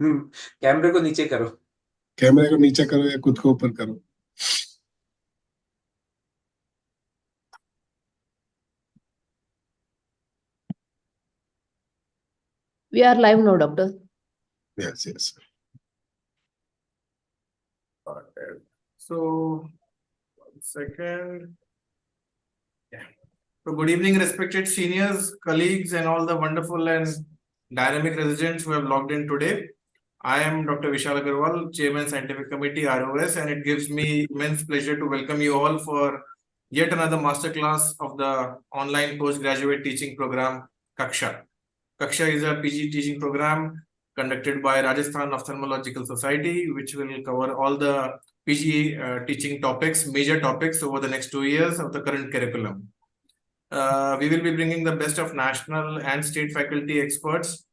कैमरे को नीचे करो, कैमरे को नीचे करो या खुद को ऊपर करो। We are live now, doctor. Yes, yes. So, 1 second. Yeah. So, good evening, respected seniors, colleagues, and all the wonderful and dynamic residents who have logged in today. I am Dr. Vishal Agarwal, Chairman Scientific Committee ROS, and it gives me immense pleasure to welcome you all for yet another masterclass of the online postgraduate teaching program Kaksha. Kaksha is a PG teaching program conducted by Rajasthan Ophthalmological Society, which will cover all the PG teaching topics, major topics over the next 2 years of the current curriculum. We will be bringing the best of national and state faculty experts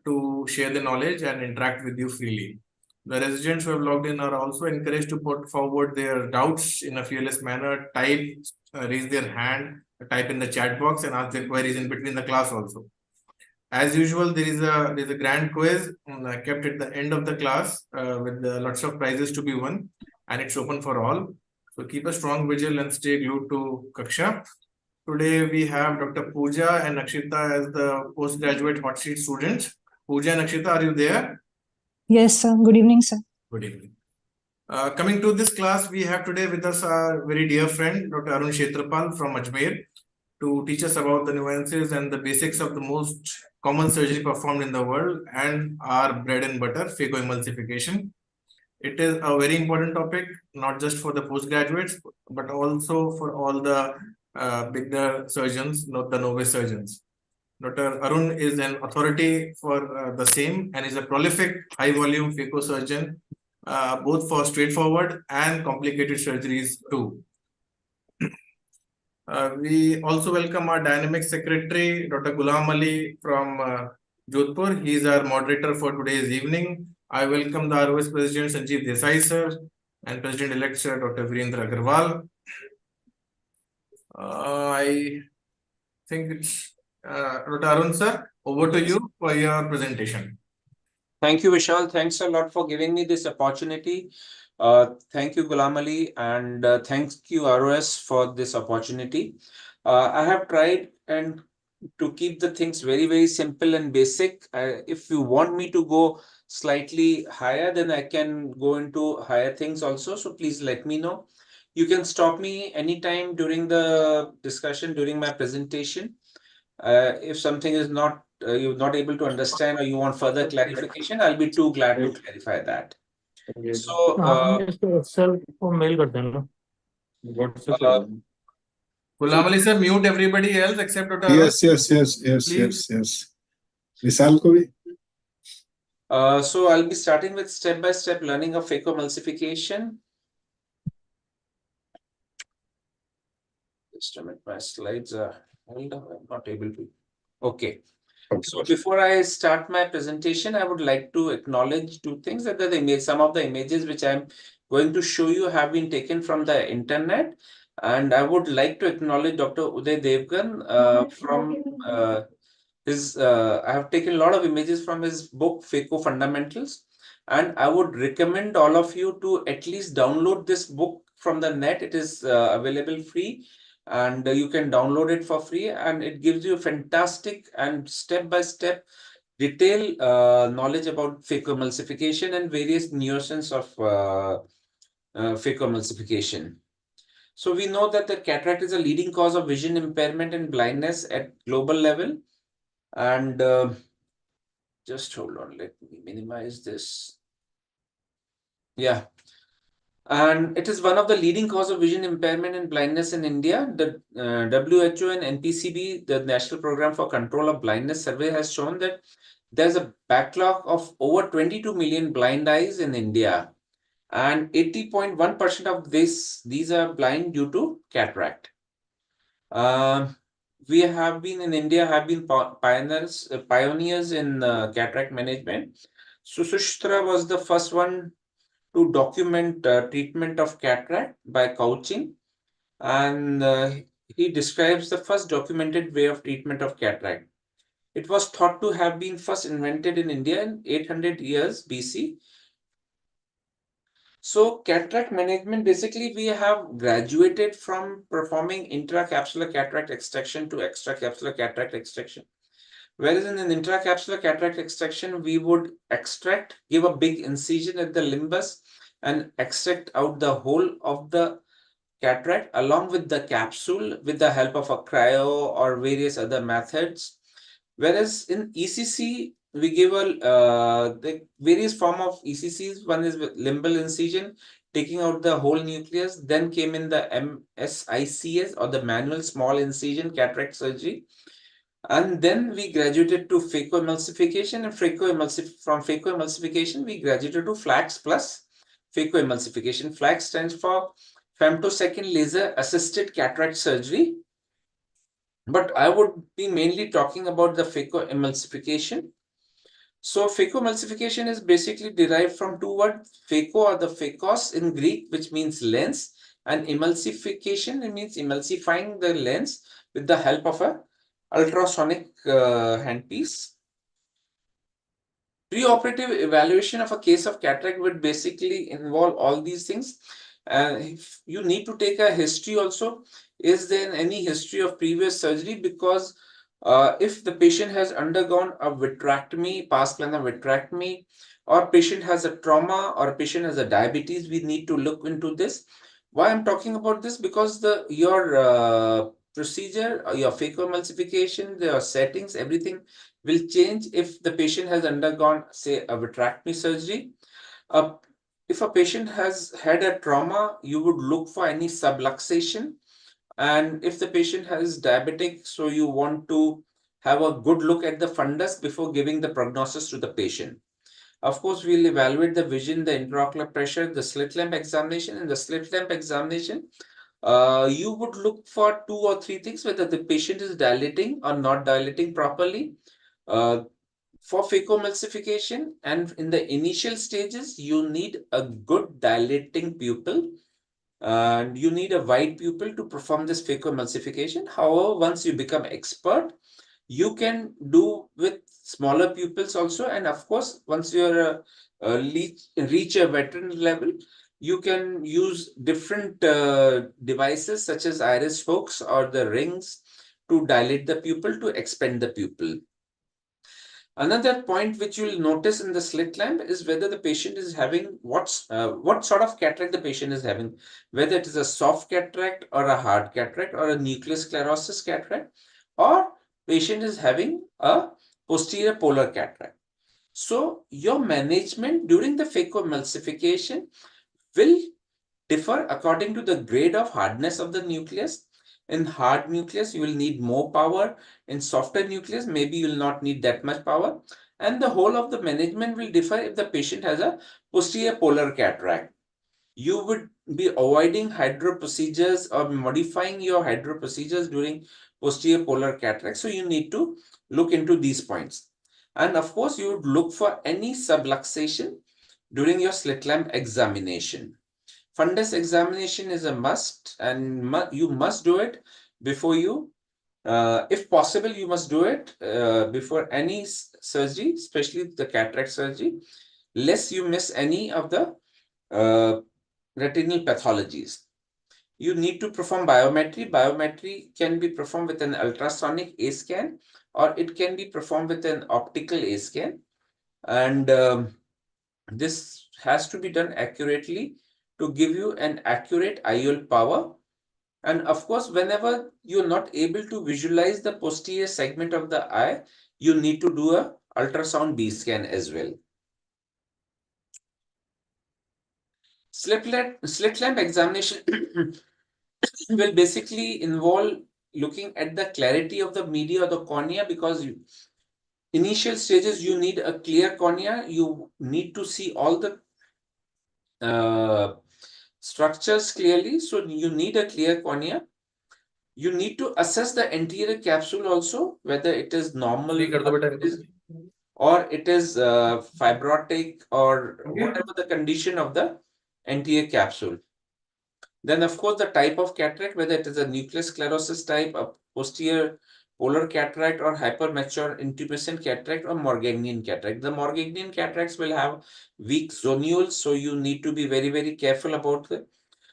to share the knowledge and interact with you freely. The residents who have logged in are also encouraged to put forward their doubts in a fearless manner, raise their hand, type in the chat box, and ask their queries in between the class also. As usual, there is a grand quiz kept at the end of the class with lots of prizes to be won, and it's open for all. So keep a strong vigil and stay glued to Kaksha. Today we have Dr. Pooja and Akshita as the postgraduate hot seat students. Pooja and Akshita, are you there? Yes, sir. Good evening, sir. Good evening. Coming to this class, we have today with us our very dear friend, Dr. Arun Kshetrapal from Ajmer, to teach us about the nuances and the basics of the most common surgery performed in the world and our bread and butter, phacoemulsification. It is a very important topic, not just for the postgraduates, but also for all the beginner surgeons, not the novice surgeons. Dr. Arun is an authority for the same and is a prolific high-volume phaco surgeon, both for straightforward and complicated surgeries too. We also welcome our dynamic secretary, Dr. Ghulam Ali from Jodhpur. He is our moderator for today's evening. I welcome the ROS President Sanjeev Desai sir and President-elect Sir Dr. Virendra Agarwal. I think it's Dr. Arun sir, over to you for your presentation. Thank you, Vishal. Thanks a lot for giving me this opportunity. Thank you, Ghulam Ali, and thank you, ROS, for this opportunity. I have tried and to keep the things very, very simple and basic. If you want me to go slightly higher, then I can go into higher things also. So please let me know. You can stop me anytime during the discussion, during my presentation. If something is not you're not able to understand or you want further clarification, I'll be too glad to clarify that. So Ghulam Ali sir, mute everybody else except Dr. Yes, Arun. yes. Vishal ko bhi. So I'll be starting with step-by-step learning of phacoemulsification. Just a minute, my slides are held up. I'm not able to. Okay. So before I start my presentation, I would like to acknowledge two things, that some of the images which I'm going to show you have been taken from the internet. And I would like to acknowledge Dr. Uday Devgan from I have taken a lot of images from his book, Phaco Fundamentals. And I would recommend all of you to at least download this book from the net. It is available free. And you can download it for free, and it gives you a fantastic and step-by-step detailed knowledge about phacoemulsification and various nuances of phacoemulsification. So we know that the cataract is a leading cause of vision impairment and blindness at global level. And just hold on, let me minimize this. Yeah. And it is one of the leading cause of vision impairment and blindness in India. The WHO and NPCB, the National Program for Control of Blindness survey, has shown that there's a backlog of over 22 million blind eyes in India. And 80.1% of these are blind due to cataract. We have been in India, have been pioneers in cataract management. Sushruta was the first one to document treatment of cataract by couching, and he describes the first documented way of treatment of cataract. It was thought to have been first invented in India in 800 years BC. So cataract management, basically we have graduated from performing intracapsular cataract extraction to extracapsular cataract extraction. Whereas in an intracapsular cataract extraction, we would extract, give a big incision at the limbus and extract out the whole of the cataract along with the capsule with the help of a cryo or various other methods. Whereas in ECC, we give the various form of ECCs. One is with limbal incision, taking out the whole nucleus. Then came in the MSICS or the manual small incision cataract surgery. And then we graduated to phacoemulsification, and from phacoemulsification, we graduated to flax plus phacoemulsification. Flax stands for femtosecond laser assisted cataract surgery. But I would be mainly talking about the phacoemulsification. So phacoemulsification is basically derived from two words, phaco or the phakos in Greek, which means lens, and emulsification, it means emulsifying the lens with the help of a ultrasonic handpiece. Preoperative evaluation of a case of cataract would basically involve all these things. If you need to take a history also. Is there any history of previous surgery? Because if the patient has undergone a vitrectomy, past planar vitrectomy, or patient has a trauma, or patient has a diabetes, we need to look into this. Why I'm talking about this? Because your procedure, your phacoemulsification, your settings, everything will change if the patient has undergone, say, a vitrectomy surgery. If a patient has had a trauma, you would look for any subluxation. And if the patient has diabetic, so you want to have a good look at the fundus before giving the prognosis to the patient. Of course, we'll evaluate the vision, the intraocular pressure, the slit lamp examination. In the slit lamp examination, you would look for 2 or 3 things, whether the patient is dilating or not dilating properly. For phacoemulsification and in the initial stages, you need a good dilating pupil and you need a wide pupil to perform this phacoemulsification. However, once you become expert, you can do with smaller pupils also. And of course, once you're reach a veteran level, you can use different devices such as iris spokes or the rings to dilate the pupil to expand the pupil. Another point which you will notice in the slit lamp is whether the patient is having what sort of cataract the patient is having, whether it is a soft cataract or a hard cataract or a nucleus sclerosis cataract, or patient is having a posterior polar cataract. So your management during the phacoemulsification will differ according to the grade of hardness of the nucleus. In hard nucleus, you will need more power. In softer nucleus, maybe you will not need that much power. And the whole of the management will differ if the patient has a posterior polar cataract. You would be avoiding hydro procedures or modifying your hydro procedures during posterior polar cataract. So you need to look into these points. And of course, you would look for any subluxation during your slit lamp examination. Fundus examination is a must, and you must do it before you, if possible, you must do it before any surgery, especially the cataract surgery, lest you miss any of the retinal pathologies. You need to perform biometry. Biometry can be performed with an ultrasonic A scan, or it can be performed with an optical A scan. And this has to be done accurately to give you an accurate IOL power. And of course, whenever you're not able to visualize the posterior segment of the eye, you need to do a ultrasound B scan as well. Slit lamp examination will basically involve looking at the clarity of the media or the cornea, because initial stages you need a clear cornea. You need to see all the structures clearly, so you need a clear cornea. You need to assess the anterior capsule also, whether it is normal or it is fibrotic or whatever the condition of the anterior capsule. Then of course the type of cataract, whether it is a nucleus sclerosis type, a posterior polar cataract or hypermature intumescent cataract or Morganian cataract. The Morganian cataracts will have weak zonules, so you need to be very, very careful about them.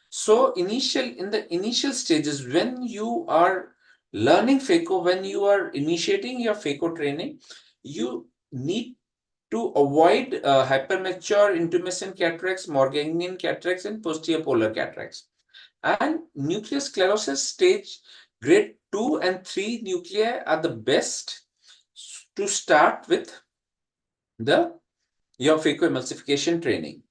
So in the initial stages, when you are learning phaco, when you are initiating your phaco training, you need to avoid hypermature intumescent cataracts, Morganian cataracts, and posterior polar cataracts. And nuclear sclerosis stage grade 2 and 3 nuclei are the best to start with your phacoemulsification training.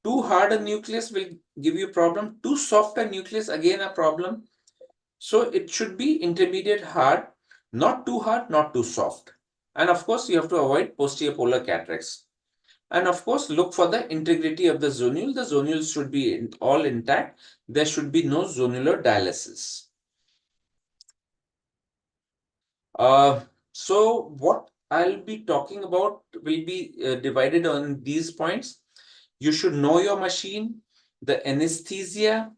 Too hard a nucleus will give you problem. Too soft a nucleus, again a problem. So it should be intermediate hard, not too hard, not too soft. And of course, you have to avoid posterior polar cataracts. And of course, look for the integrity of the zonule. The zonules should be all intact. There should be no zonular dialysis. So what I'll be talking about will be divided on these points. You should know your machine, the anesthesia,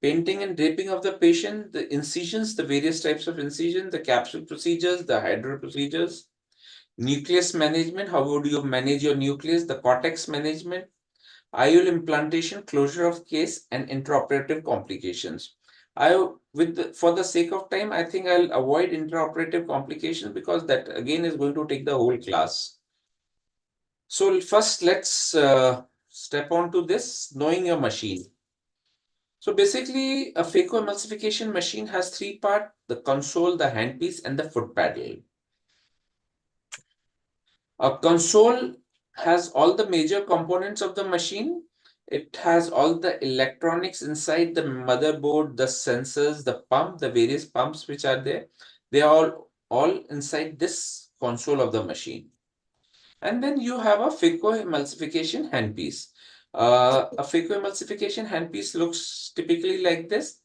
painting and draping of the patient, the incisions, the various types of incision, the capsule procedures, the hydro procedures, nucleus management, how would you manage your nucleus, the cortex management, IOL implantation, closure of case, and intraoperative complications. For the sake of time, I think I'll avoid intraoperative complications because that again is going to take the whole class. So first, let's step on to this, knowing your machine. So basically, a phacoemulsification machine has three parts: the console, the handpiece, and the foot paddle. A console has all the major components of the machine. It has all the electronics inside the motherboard, the sensors, the pump, the various pumps which are there. They are all inside this console of the machine. And then you have a phacoemulsification handpiece. A phacoemulsification handpiece looks typically like this.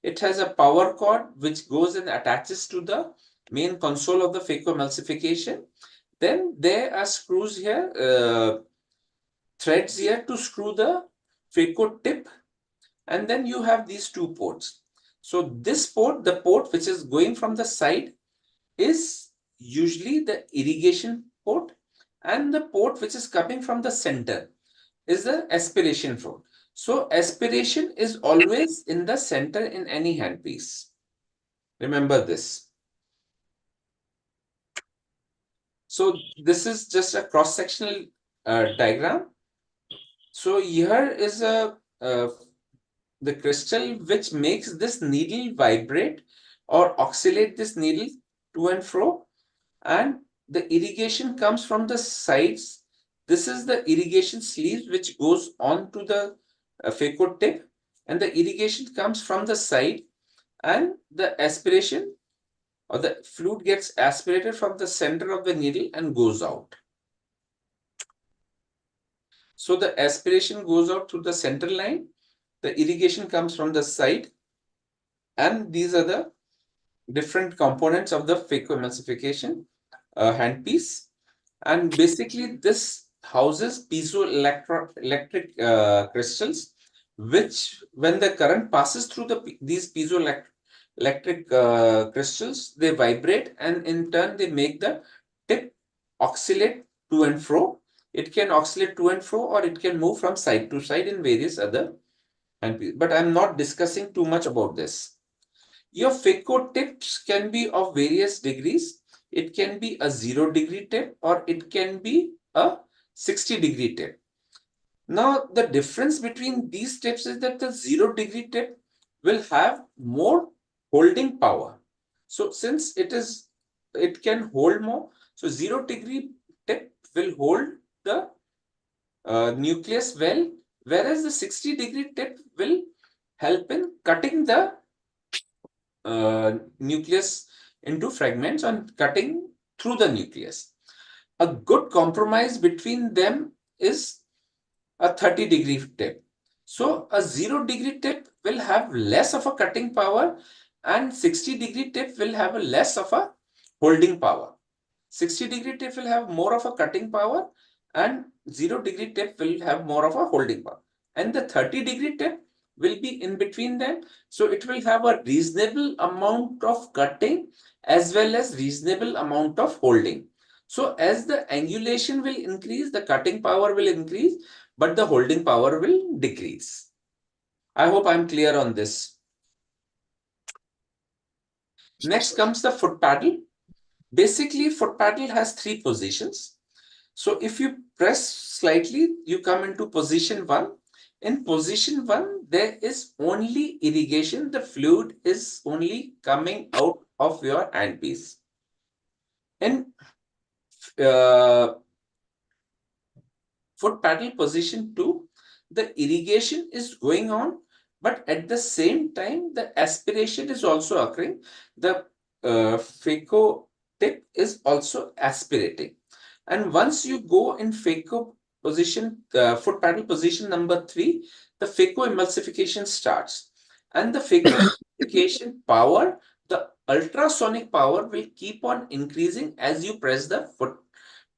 It has a power cord which goes and attaches to the main console of the phacoemulsification. Then there are screws here, threads here to screw the phaco tip. And then you have these two ports. So this port, the port which is going from the side, is usually the irrigation port, and the port which is coming from the center is the aspiration port. So aspiration is always in the center in any handpiece. Remember this. So this is just a cross-sectional diagram. So here is the crystal which makes this needle vibrate or oscillate this needle to and fro, and the irrigation comes from the sides. This is the irrigation sleeve which goes on to the phaco tip, and the irrigation comes from the side, and the aspiration or the fluid gets aspirated from the center of the needle and goes out. So the aspiration goes out through the center line, the irrigation comes from the side, and these are the different components of the phacoemulsification handpiece. And basically this houses piezoelectric crystals, which when the current passes through these piezoelectric crystals, they vibrate, and in turn they make the tip oscillate to and fro. It can oscillate to and fro, or it can move from side to side in various other handpieces. But I'm not discussing too much about this. Your phaco tips can be of various degrees. It can be a 0-degree tip, or it can be a 60-degree tip. Now, the difference between these tips is that the 0-degree tip will have more holding power. So since it can hold more, so 0-degree tip will hold the nucleus well, whereas the 60-degree tip will help in cutting the nucleus into fragments and cutting through the nucleus. A good compromise between them is a 30-degree tip. So a 0-degree tip will have less of a cutting power, and 60-degree tip will have a less of a holding power. 60-degree tip will have more of a cutting power, and 0-degree tip will have more of a holding power. And the 30-degree tip will be in between them. So it will have a reasonable amount of cutting as well as reasonable amount of holding. So as the angulation will increase, the cutting power will increase, but the holding power will decrease. I hope I'm clear on this. Next comes the foot paddle. Basically, foot paddle has 3 positions. So if you press slightly, you come into position 1. In position 1, there is only irrigation. The fluid is only coming out of your handpiece. In foot paddle position 2, the irrigation is going on, but at the same time, the aspiration is also occurring. The phaco tip is also aspirating. And once you go in phaco position, foot paddle position number 3, the phacoemulsification starts. And the phacoemulsification power, the ultrasonic power will keep on increasing as you press the foot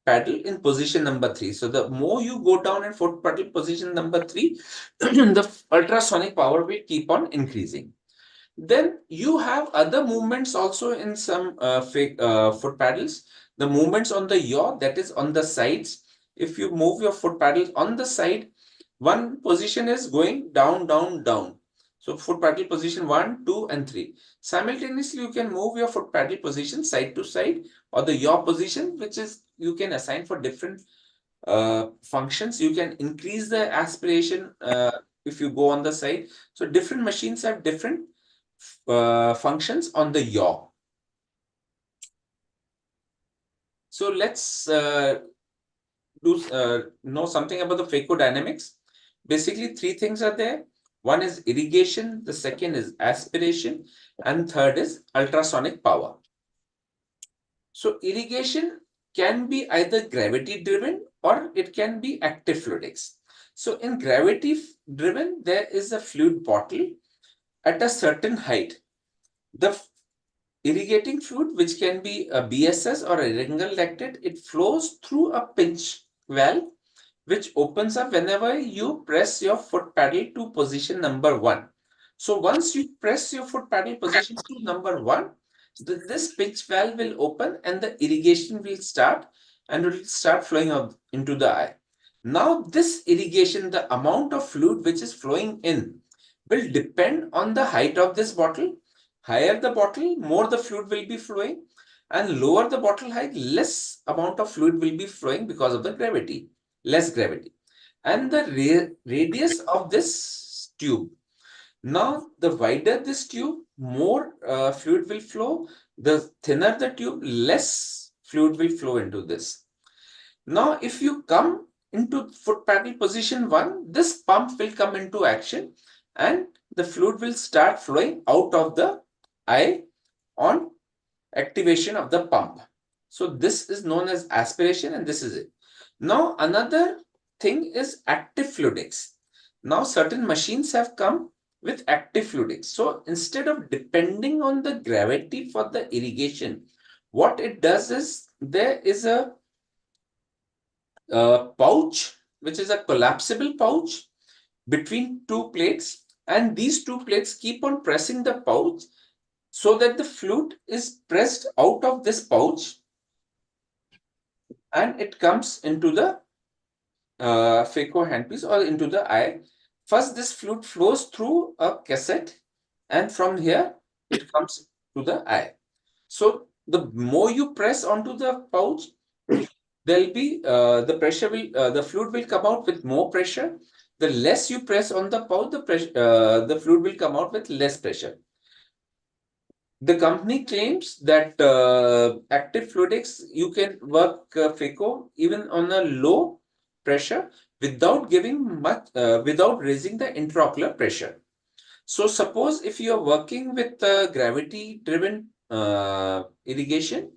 paddle in position number 3. So the more you go down in foot paddle position number 3, the ultrasonic power will keep on increasing. Then you have other movements also in some foot paddles. The movements on the yaw, that is on the sides. If you move your foot paddle on the side, one position is going down, down, down. So foot paddle position 1, 2, and 3. Simultaneously, you can move your foot paddle position side to side, or the yaw position, which is you can assign for different functions. You can increase the aspiration if you go on the side. So different machines have different functions on the yaw. So let's know something about the phaco-dynamics. Basically, 3 things are there. One is irrigation, the second is aspiration, and third is ultrasonic power. So irrigation can be either gravity driven or it can be active fluidics. So in gravity driven, there is a fluid bottle at a certain height. The irrigating fluid, which can be a BSS or a ringal lactate, it flows through a pinch valve, which opens up whenever you press your foot paddle to position number 1. So once you press your foot paddle position to number 1, this pinch valve will open and the irrigation will start and it will start flowing out into the eye. Now this irrigation, the amount of fluid which is flowing in will depend on the height of this bottle. Higher the bottle, more the fluid will be flowing, and lower the bottle height, less amount of fluid will be flowing because of the gravity, less gravity. And the radius of this tube. Now, the wider this tube, more fluid will flow. The thinner the tube, less fluid will flow into this. Now, if you come into foot paddle position 1, this pump will come into action and the fluid will start flowing out of the eye on activation of the pump. So this is known as aspiration and this is it. Now another thing is active fluidics. Now certain machines have come with active fluidics. So instead of depending on the gravity for the irrigation, what it does is there is a pouch, which is a collapsible pouch between 2 plates, and these 2 plates keep on pressing the pouch so that the fluid is pressed out of this pouch and it comes into the phaco handpiece or into the eye. First, this fluid flows through a cassette and from here it comes to the eye. So the more you press onto the pouch, there'll be the fluid will come out with more pressure. The less you press on the pouch, the fluid will come out with less pressure. The company claims that active fluidics, you can work phaco even on a low pressure without giving much, without raising the intraocular pressure. So suppose if you are working with gravity driven irrigation,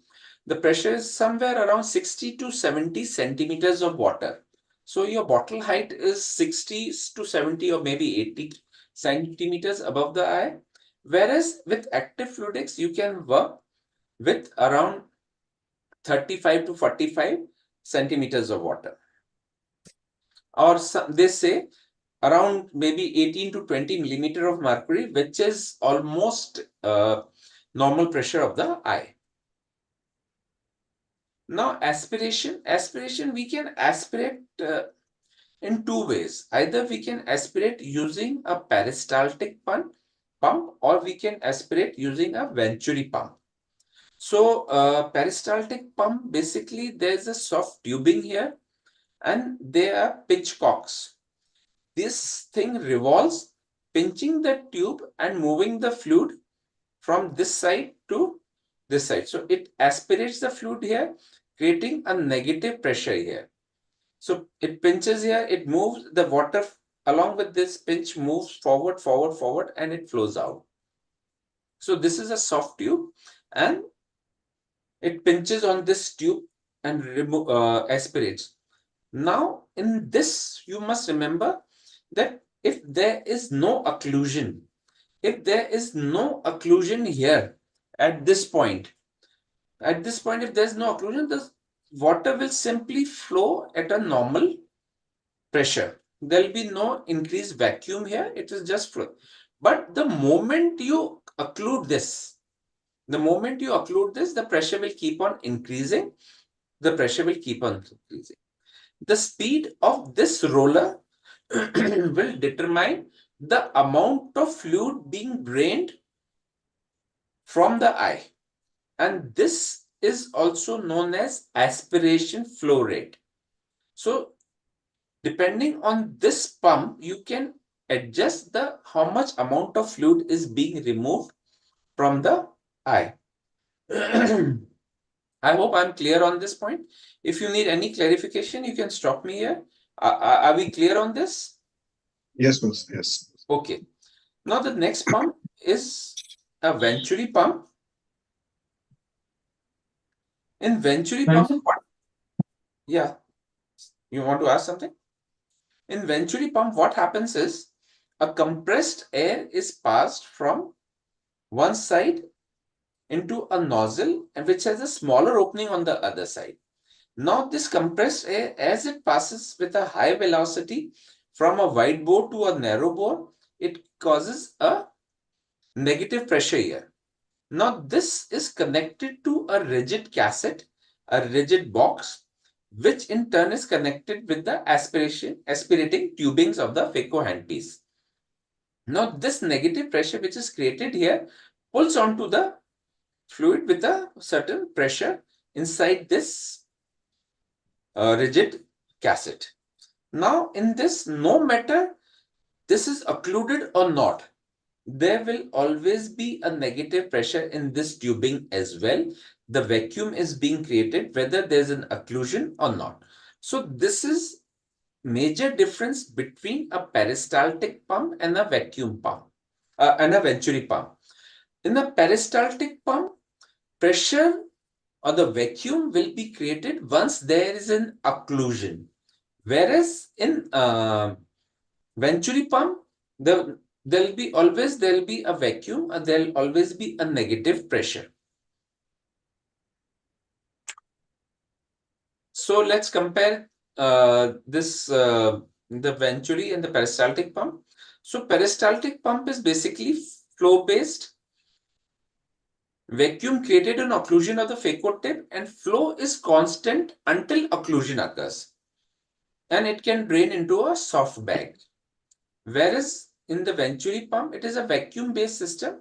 the pressure is somewhere around 60 to 70 centimeters of water. So your bottle height is 60 to 70 or maybe 80 centimeters above the eye. Whereas with active fluidics, you can work with around 35 to 45 centimeters of water. Or they say around maybe 18 to 20 millimeter of mercury, which is almost normal pressure of the eye. Now aspiration, we can aspirate in two ways. Either we can aspirate using a peristaltic pump, or we can aspirate using a venturi pump. So peristaltic pump, basically there's a soft tubing here and there are pitchcocks. This thing revolves, pinching the tube and moving the fluid from this side to this side. So it aspirates the fluid here, creating a negative pressure here. So it pinches here, it moves, the water along with this pinch moves forward, and it flows out. So this is a soft tube and it pinches on this tube and aspirates. Now in this, you must remember that if there is no occlusion, if there's no occlusion at this point, if there's no occlusion, the water will simply flow at a normal pressure. There will be no increased vacuum here, it will just flow. But the moment you occlude this, the pressure will keep on increasing. The speed of this roller will determine the amount of fluid being drained from the eye, and this is also known as aspiration flow rate. So depending on this pump, you can adjust the how much amount of fluid is being removed from the eye. I hope I'm clear on this point. If you need any clarification, you can stop me here. Are we clear on this? Yes, boss. Yes. Okay. Now the next pump is a venturi pump. In venturi pump, yeah, you want to ask something? In venturi pump, what happens is a compressed air is passed from one side into a nozzle, and which has a smaller opening on the other side. Now this compressed air, as it passes with a high velocity from a wide bore to a narrow bore, it causes a negative pressure here. Now this is connected to a rigid cassette, a rigid box, which in turn is connected with the aspirating tubings of the phaco handpiece. Now this negative pressure which is created here pulls onto the fluid with a certain pressure inside this rigid cassette. Now in this, no matter this is occluded or not, there will always be a negative pressure in this tubing as well. The vacuum is being created whether there's an occlusion or not. So this is major difference between a peristaltic pump and a vacuum pump and a venturi pump. In a peristaltic pump, pressure or the vacuum will be created once there is an occlusion. Whereas in venturi pump, there'll be a vacuum and there'll always be a negative pressure. So let's compare the venturi and the peristaltic pump. So peristaltic pump is basically flow-based. Vacuum created an occlusion of the phaco tip and flow is constant until occlusion occurs. And it can drain into a soft bag. Whereas in the venturi pump, it is a vacuum-based system.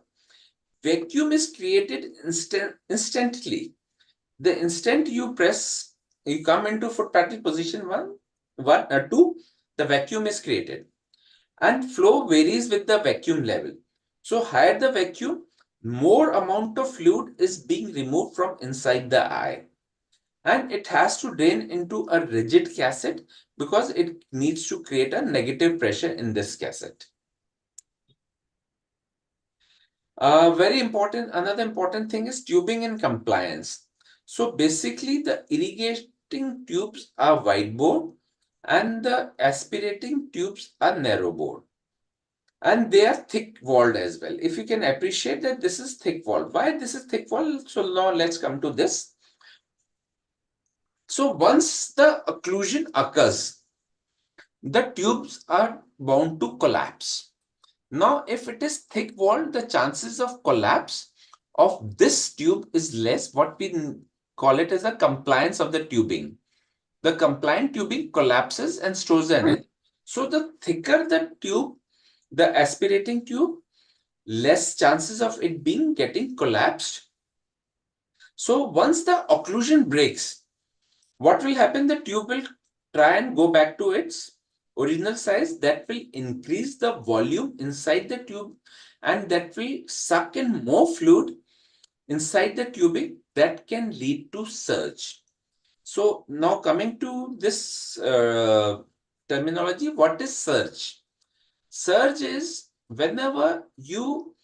Vacuum is created instantly. The instant you come into foot paddle position 2, the vacuum is created. And flow varies with the vacuum level. So higher the vacuum, more amount of fluid is being removed from inside the eye. And it has to drain into a rigid cassette because it needs to create a negative pressure in this cassette. Another important thing is tubing and compliance. So basically the irrigating tubes are wide bore and the aspirating tubes are narrow bore. And they are thick walled as well. If you can appreciate that this is thick walled. Why this is thick walled? So now let's come to this. So once the occlusion occurs, the tubes are bound to collapse. Now, if it is thick walled, the chances of collapse of this tube is less. What we call it as a compliance of the tubing. The compliant tubing collapses and stores the energy. So the thicker the tube, the aspirating tube, less chances of it getting collapsed. So once the occlusion breaks, what will happen? The tube will try and go back to its original size. That will increase the volume inside the tube, and that will suck in more fluid inside the tubing. That can lead to surge. So now coming to this terminology, what is surge? Surge is whenever you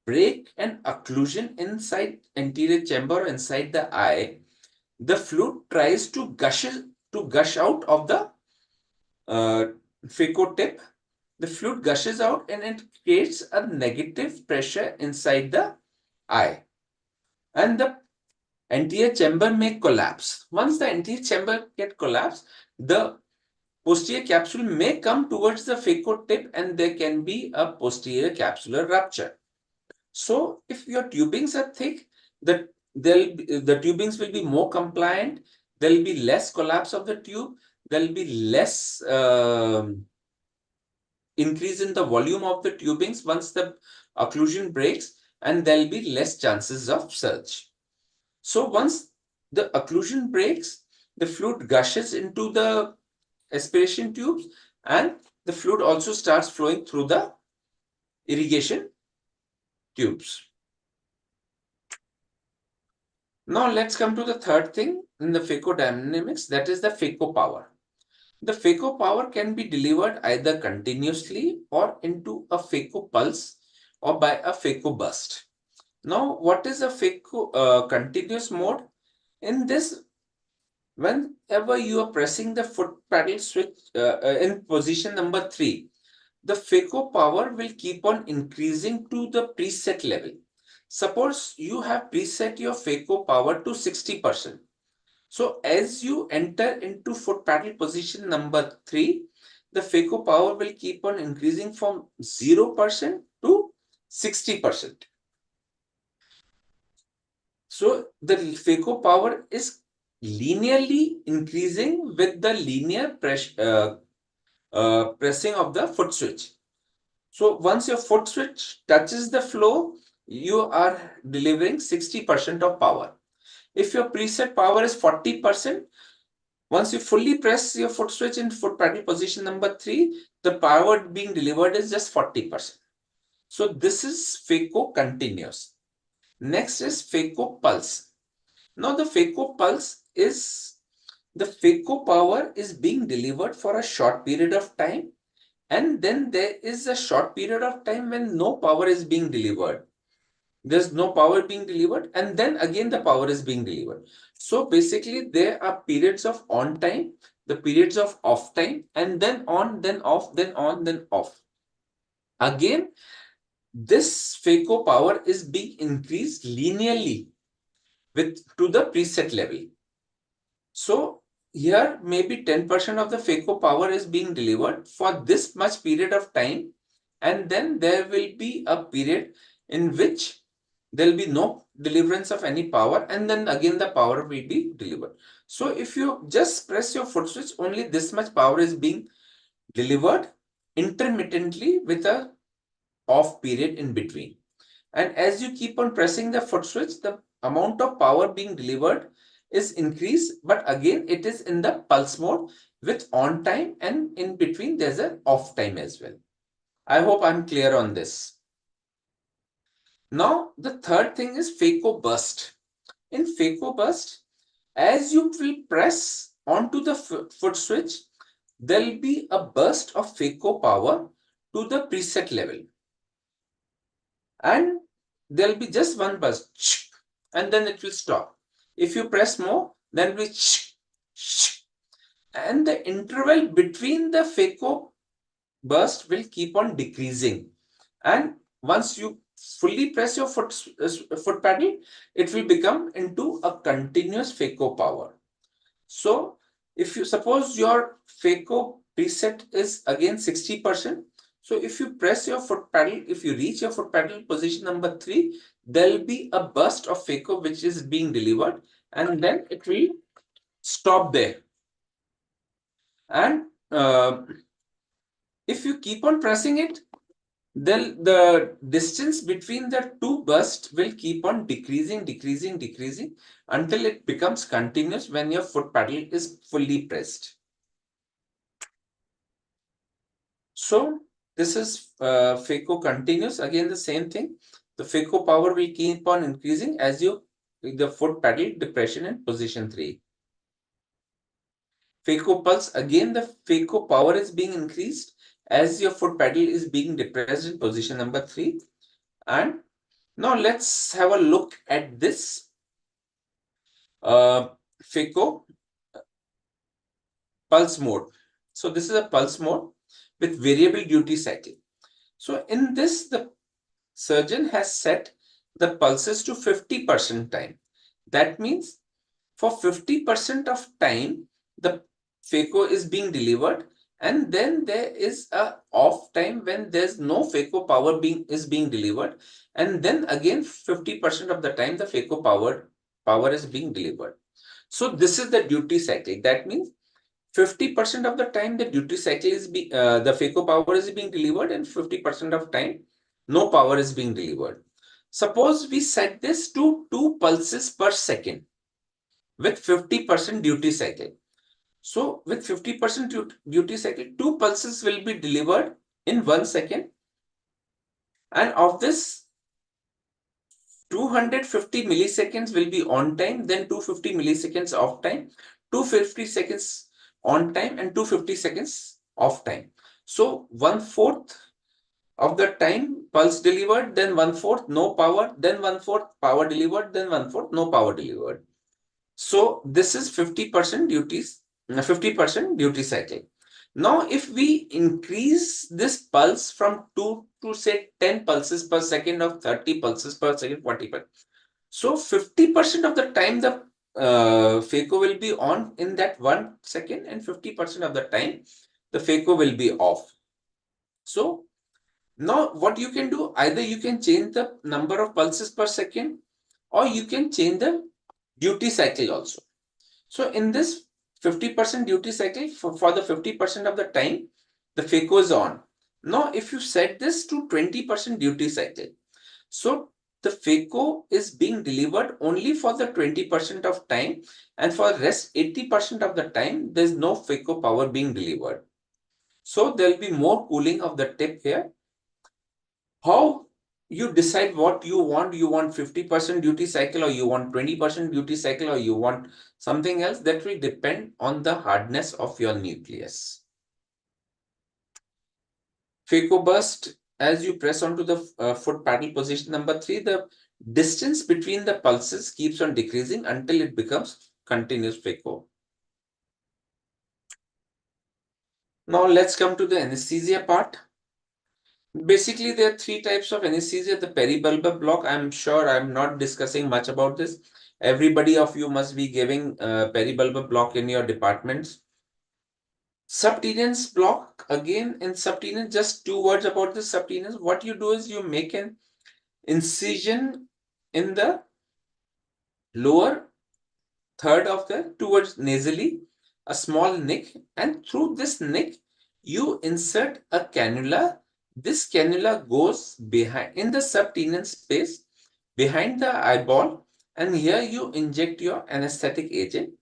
break an occlusion inside anterior chamber or inside the eye, the fluid tries to gush out of the phaco tip. The fluid gushes out and it creates a negative pressure inside the eye, and the anterior chamber may collapse. Once the anterior chamber get collapsed, the posterior capsule may come towards the phaco tip and there can be a posterior capsular rupture. So if your tubings are thick, the tubings will be more compliant. There will be less collapse of the tube. There will be less increase in the volume of the tubings once the occlusion breaks, and there will be less chances of surge. So once the occlusion breaks, the fluid gushes into the aspiration tubes, and the fluid also starts flowing through the irrigation tubes. Now let's come to the third thing in the phacodynamics, that is the phaco power. The phaco power can be delivered either continuously or into a phaco pulse or by a phaco burst. Now, what is a phaco continuous mode? In this, whenever you are pressing the foot pedal switch in position number 3, the phaco power will keep on increasing to the preset level. Suppose you have preset your phaco power to 60%. So as you enter into foot pedal position number 3, the phaco power will keep on increasing from 0% to 60%. So the phaco power is linearly increasing with the linear pressing of the foot switch. So once your foot switch touches the floor, you are delivering 60% of power. If your preset power is 40%, once you fully press your foot switch in foot pedal position number 3, the power being delivered is just 40%. So this is phaco continuous. Next is phaco pulse. Now the phaco pulse is the phaco power is being delivered for a short period of time, and then there is a short period of time when no power is being delivered. There's no power being delivered, and then again the power is being delivered. So basically there are periods of on time, the periods of off time, and then on, then off, then on, then off. Again, this phaco power is being increased linearly to the preset level. So here maybe 10% of the phaco power is being delivered for this much period of time, and then there will be a period in which there will be no deliverance of any power, and then again the power will be delivered. So if you just press your foot switch, only this much power is being delivered intermittently with a off period in between. And as you keep on pressing the foot switch, the amount of power being delivered is increased, but again it is in the pulse mode with on time, and in between there's an off time as well. I hope I'm clear on this. Now the third thing is phaco burst. In phaco burst, as you will press onto the foot switch, there will be a burst of phaco power to the preset level, and there will be just one burst, and then it will stop. If you press more, then it will and the interval between the phaco burst will keep on decreasing, and once you fully press your foot pedal, it will become into a continuous phaco power. So if you suppose your phaco preset is again 60%. So if you press your foot pedal, if you reach your foot pedal position number 3, there'll be a burst of phaco which is being delivered, and then it will stop there. And if you keep on pressing it, then the distance between the two bursts will keep on decreasing until it becomes continuous when your foot pedal is fully pressed. So this is phaco continuous. Again, the same thing. The phaco power will keep on increasing as you the foot pedal depression in position 3. Phaco pulse, again the phaco power is being increased as your foot pedal is being depressed in position number 3. And now let's have a look at this phaco pulse mode. So this is a pulse mode with variable duty cycle. So in this, the surgeon has set the pulses to 50% time. That means for 50% of time, the phaco is being delivered, and then there is a off time when there's no phaco power is being delivered, and then again 50% of the time the phaco power is being delivered. So this is the duty cycle. That means 50% of the time the duty cycle is the phaco power is being delivered, and 50% of time no power is being delivered. Suppose we set this to 2 pulses per second with 50% duty cycle. So with 50% duty cycle, 2 pulses will be delivered in 1 second, and of this 250 milliseconds will be on time, then 250 milliseconds off time, 250 seconds on time, and 250 seconds off time. So 1/4 of the time pulse delivered, then 1/4 no power, then 1/4 power delivered, then 1/4 no power delivered. So this is 50% duties, 50% duty cycle. Now, if we increase this pulse from 2 to say 10 pulses per second or 30 pulses per second, 40 so 50% of the time the phaco will be on in that 1 second, and 50% of the time the phaco will be off. So now what you can do, either you can change the number of pulses per second, or you can change the duty cycle also. So in this 50% duty cycle, for the 50% of the time, the phaco is on. Now, if you set this to 20% duty cycle, so the phaco is being delivered only for the 20% of time, and for rest 80% of the time, there's no phaco power being delivered. So there will be more cooling of the tip here. How you decide what you want? You want 50% duty cycle, or you want 20% duty cycle, or you want something else? That will depend on the hardness of your nucleus. Phaco burst, as you press onto the foot paddle position number 3, the distance between the pulses keeps on decreasing until it becomes continuous phaco. Now let's come to the anesthesia part. Basically, there are 3 types of anesthesia. The peribulbar block, I'm sure I'm not discussing much about this. Everybody of you must be giving peribulbar block in your departments. Subtenous block, again in subtenous, just 2 words about the subtenous. What you do is you make an incision in the lower third of the towards nasally, a small nick, and through this nick you insert a cannula. This cannula goes behind in the subtenon space behind the eyeball, and here you inject your anesthetic agent,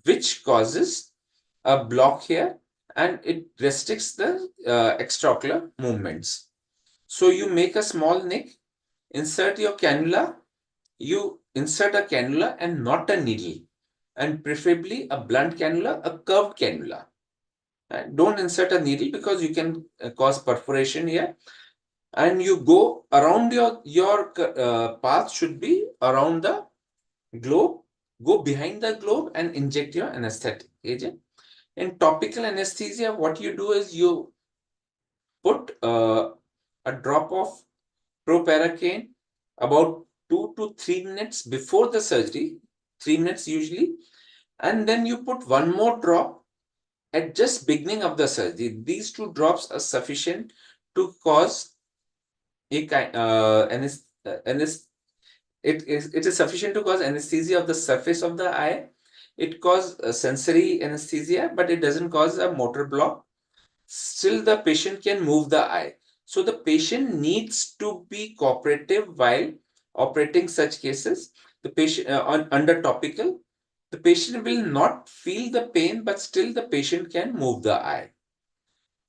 which causes a block here, and it restricts the extraocular movements. So you make a small nick, insert your cannula, you insert a cannula and not a needle, and preferably a blunt cannula, a curved cannula. And don't insert a needle because you can cause perforation here. And you go around your path should be around the globe. Go behind the globe and inject your anesthetic agent. In topical anesthesia, what you do is you put a drop of proparacaine about 2 to 3 minutes before the surgery, 3 minutes usually, and then you put one more drop at just beginning of the surgery, these 2 drops are sufficient to cause a kind it is sufficient to cause anesthesia of the surface of the eye. It causes sensory anesthesia, but it doesn't cause a motor block. Still, the patient can move the eye. So the patient needs to be cooperative while operating such cases. The patient under topical, the patient will not feel the pain, but still the patient can move the eye.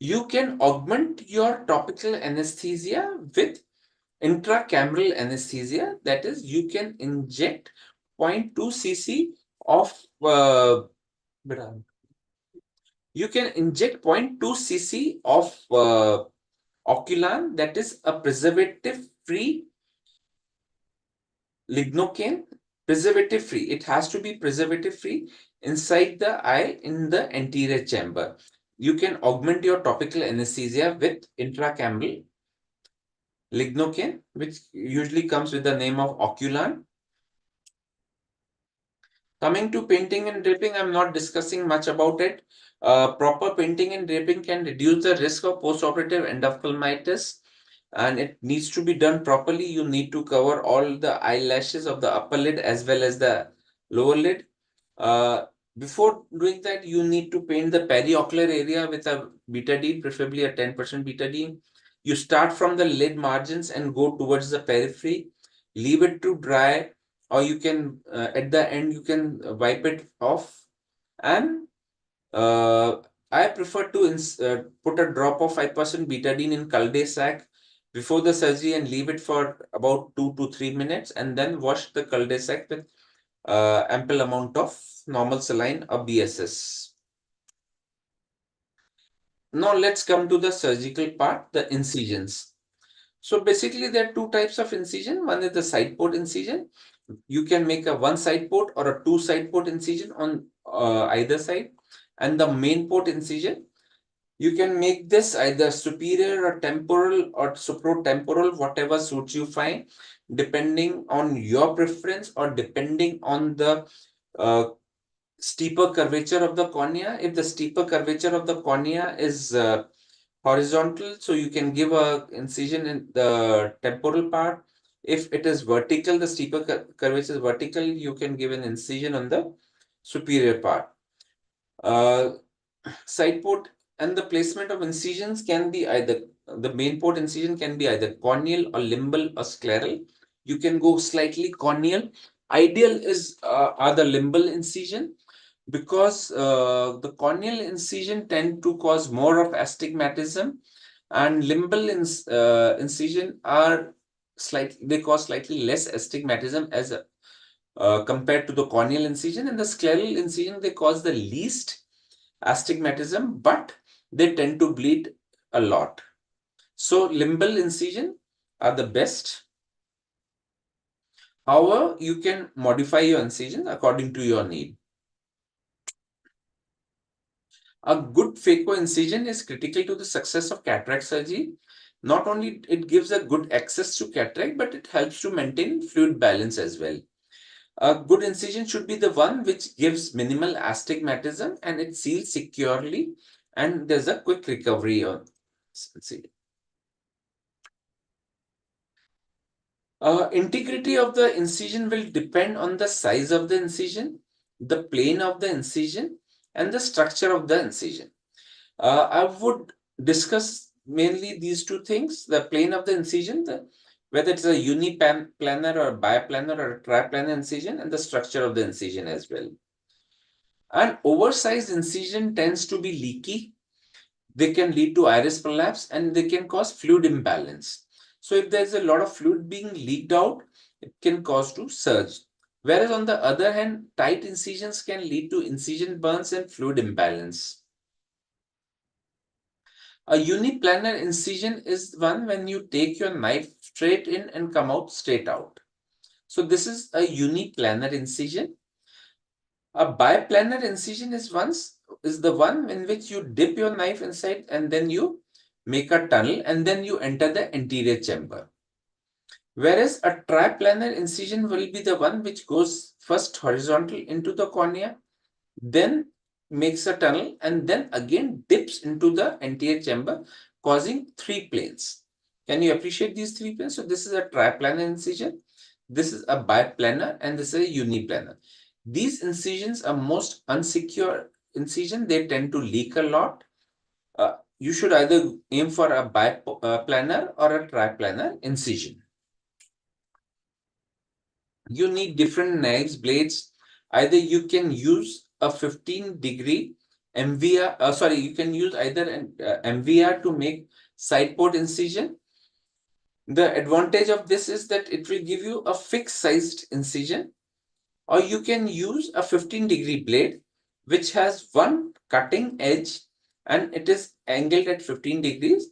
You can augment your topical anesthesia with intracameral anesthesia. That is, you can inject 0.2 cc of you can inject 0.2 cc of Oculan, that is a preservative-free lignocaine, preservative-free. It has to be preservative-free inside the eye in the anterior chamber. You can augment your topical anesthesia with intracameral lignocaine, which usually comes with the name of Oculan. Coming to painting and draping, I'm not discussing much about it. Proper painting and draping can reduce the risk of postoperative endophthalmitis, and it needs to be done properly. You need to cover all the eyelashes of the upper lid as well as the lower lid. Before doing that, you need to paint the periocular area with a betadine, preferably a 10% betadine. You start from the lid margins and go towards the periphery. Leave it to dry, or you can at the end you can wipe it off. And I prefer to put a drop of 5% betadine in cul-de-sac before the surgery and leave it for about 2 to 3 minutes, and then wash the cul-de-sac with ample amount of normal saline or BSS. Now let's come to the surgical part, the incisions. So basically there are 2 types of incision. One is the side port incision. You can make a 1 side port or a 2 side port incision on either side. And the main port incision, you can make this either superior or temporal or supratemporal, whatever suits you fine, depending on your preference or depending on the steeper curvature of the cornea. If the steeper curvature of the cornea is horizontal, so you can give a incision in the temporal part. If it is vertical, the steeper curvature is vertical, you can give an incision on the superior part. Side port and the placement of incisions can be either, the main port incision can be either corneal or limbal or scleral. You can go slightly corneal. Ideal is are the limbal incision, because the corneal incision tend to cause more of astigmatism, and limbal incision are slightly, they cause slightly less astigmatism as compared to the corneal incision. And the scleral incision, they cause the least astigmatism, but they tend to bleed a lot. So limbal incision are the best. However, you can modify your incision according to your need. A good phaco incision is critical to the success of cataract surgery. Not only it gives a good access to cataract, but it helps to maintain fluid balance as well. A good incision should be the one which gives minimal astigmatism and it seals securely, and there's a quick recovery on incision. Integrity of the incision will depend on the size of the incision, the plane of the incision, and the structure of the incision. I would discuss mainly these 2 things: the plane of the incision, whether it's a uniplanar or biplanar or a triplanar incision, and the structure of the incision as well. An oversized incision tends to be leaky. They can lead to iris prolapse and they can cause fluid imbalance. So if there's a lot of fluid being leaked out, it can cause to surge. Whereas on the other hand, tight incisions can lead to incision burns and fluid imbalance. A uniplanar incision is one when you take your knife straight in and come out straight out. So this is a uniplanar incision. A biplanar incision is the one in which you dip your knife inside and then you make a tunnel and then you enter the anterior chamber. Whereas a triplanar incision will be the one which goes first horizontal into the cornea, then makes a tunnel and then again dips into the anterior chamber, causing 3 planes. Can you appreciate these 3 planes? So this is a triplanar incision, this is a biplanar, and this is a uniplanar. These incisions are most unsecure incision. They tend to leak a lot. You should either aim for a biplanar or a triplanar incision. You need different knives, blades. Either you can use a 15-degree MVR, you can use either an MVR to make side port incision. The advantage of this is that it will give you a fixed sized incision, or you can use a 15-degree blade, which has one cutting edge and it is angled at 15 degrees.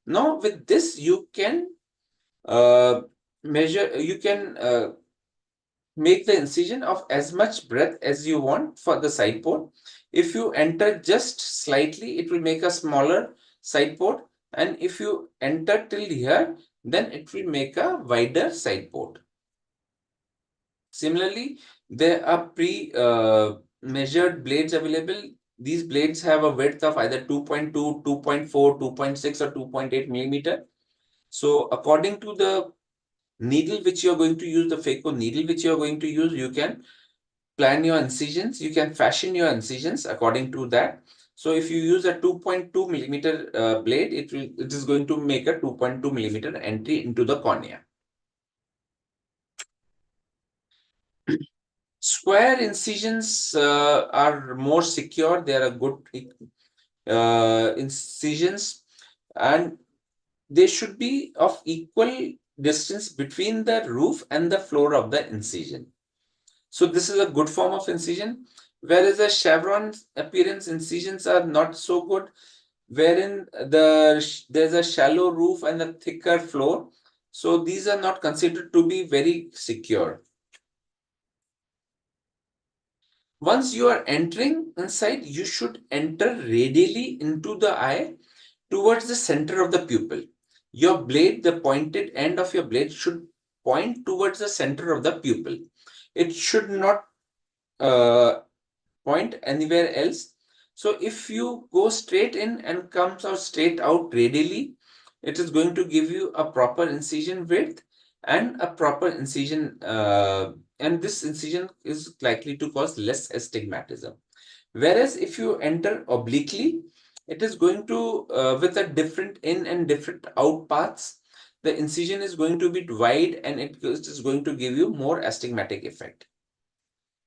Now with this, you can make the incision of as much breadth as you want for the side port. If you enter just slightly, it will make a smaller side port, and if you enter till here, then it will make a wider side port. Similarly, there are pre-measured blades available. These blades have a width of either 2.2, 2.4, 2.6 or 2.8 millimeter. So according to the needle which you are going to use, the phaco needle which you are going to use, you can plan your incisions, you can fashion your incisions according to that. So if you use a 2.2 millimeter blade, it is going to make a 2.2 millimeter entry into the cornea. Square incisions are more secure. They are good incisions, and they should be of equal distance between the roof and the floor of the incision. So this is a good form of incision, whereas the chevron appearance incisions are not so good, wherein there's a shallow roof and a thicker floor. So these are not considered to be very secure. Once you are entering inside, you should enter radially into the eye towards the center of the pupil. Your blade, the pointed end of your blade should point towards the center of the pupil. It should not point anywhere else. So if you go straight in and comes out straight out radially, it is going to give you a proper incision width and a proper incision, and this incision is likely to cause less astigmatism. Whereas if you enter obliquely, it is going to, with a different in and different out paths, the incision is going to be wide and it is going to give you more astigmatic effect.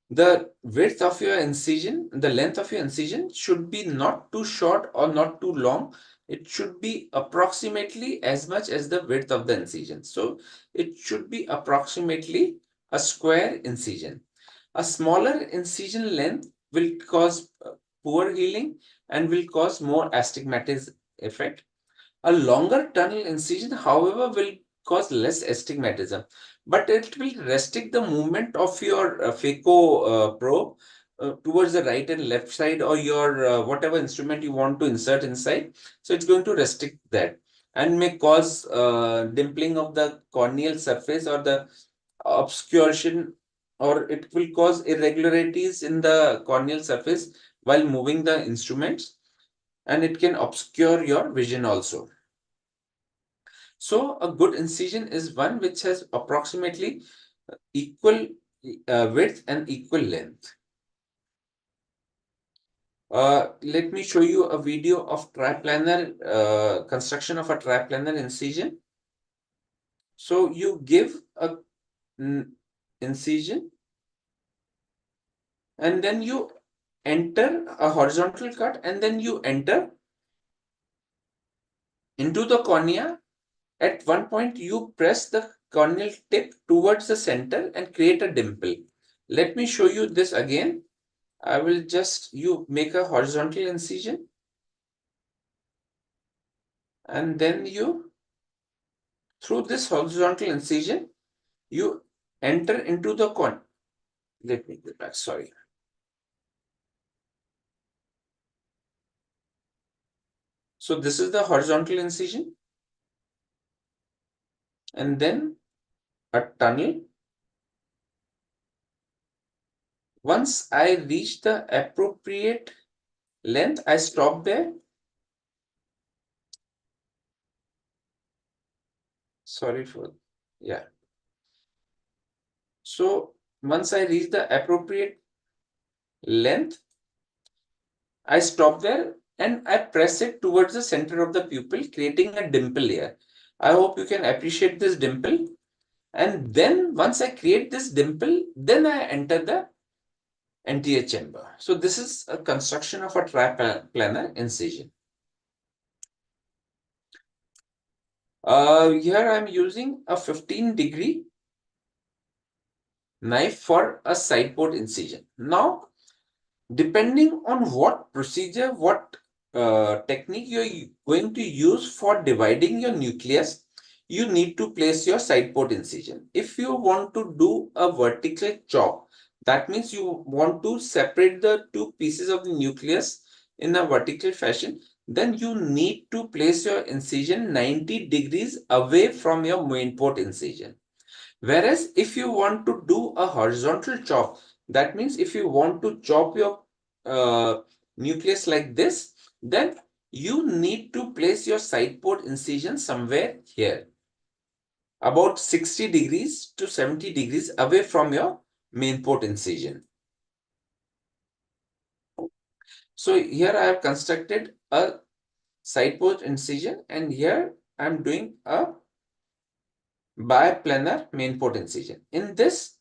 The width of your incision, the length of your incision should be not too short or not too long. It should be approximately as much as the width of the incision. So it should be approximately a square incision. A smaller incision length will cause poor healing and will cause more astigmatism effect. A longer tunnel incision, however, will cause less astigmatism, but it will restrict the movement of your phaco probe towards the right and left side, or your whatever instrument you want to insert inside. So it's going to restrict that and may cause dimpling of the corneal surface or the obscuration, or it will cause irregularities in the corneal surface while moving the instruments, and it can obscure your vision also. So a good incision is one which has approximately equal width and equal length. Let me show you a video of triplanar construction of a triplanar incision. So you give a incision and then you enter a horizontal cut, and then you enter into the cornea. At one point, you press the corneal tip towards the center and create a dimple. Let me show you this again. I will just, you make a horizontal incision and then you, through this horizontal incision, you enter into the cornea. Let me go back, sorry. So this is the horizontal incision, and then a tunnel. Once I reach the appropriate length, I stop there. Sorry for, yeah. So once I reach the appropriate length, I stop there and I press it towards the center of the pupil, creating a dimple here. I hope you can appreciate this dimple. And then once I create this dimple, then I enter the anterior chamber. So this is a construction of a triplanar incision. Here I'm using a 15-degree knife for a side port incision. Now, depending on what procedure, what technique you're going to use for dividing your nucleus, you need to place your side port incision. If you want to do a vertical chop, that means you want to separate the two pieces of the nucleus in a vertical fashion, then you need to place your incision 90 degrees away from your main port incision. Whereas if you want to do a horizontal chop, that means if you want to chop your nucleus like this, then you need to place your side port incision somewhere here, about 60 degrees to 70 degrees away from your main port incision. So here I have constructed a side port incision, and here I am doing a biplanar main port incision. In this,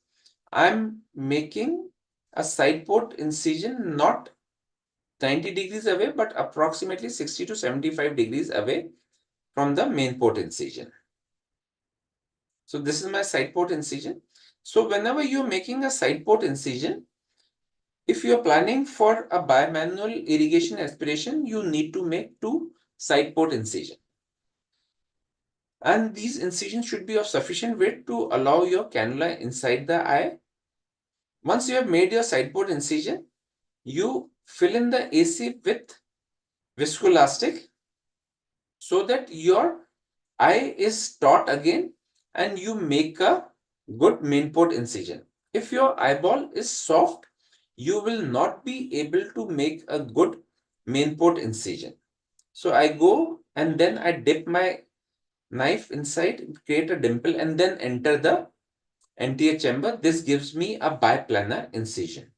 I'm making a side port incision not 90 degrees away, but approximately 60 to 75 degrees away from the main port incision. So this is my side port incision. So whenever you're making a side port incision, if you're planning for a bimanual irrigation aspiration, you need to make 2 side port incision. And these incisions should be of sufficient width to allow your cannula inside the eye. Once you have made your side port incision, you fill in the AC with viscoelastic so that your eye is taut again and you make a good main port incision. If your eyeball is soft, you will not be able to make a good main port incision. So I go and then I dip my knife inside, create a dimple, and then enter the anterior chamber. This gives me a biplanar incision.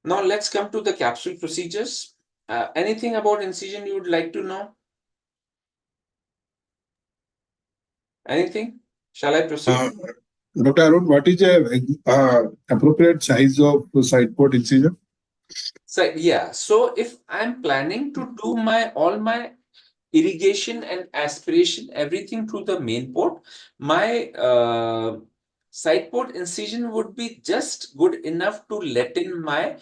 Now let's come to the capsule procedures. Anything about incision you would like to know? Anything? Shall I proceed? Dr. Arun, what is the appropriate size of side port incision? So yeah, so if I'm planning to do all my irrigation and aspiration, everything through the main port, my side port incision would be just good enough to let in my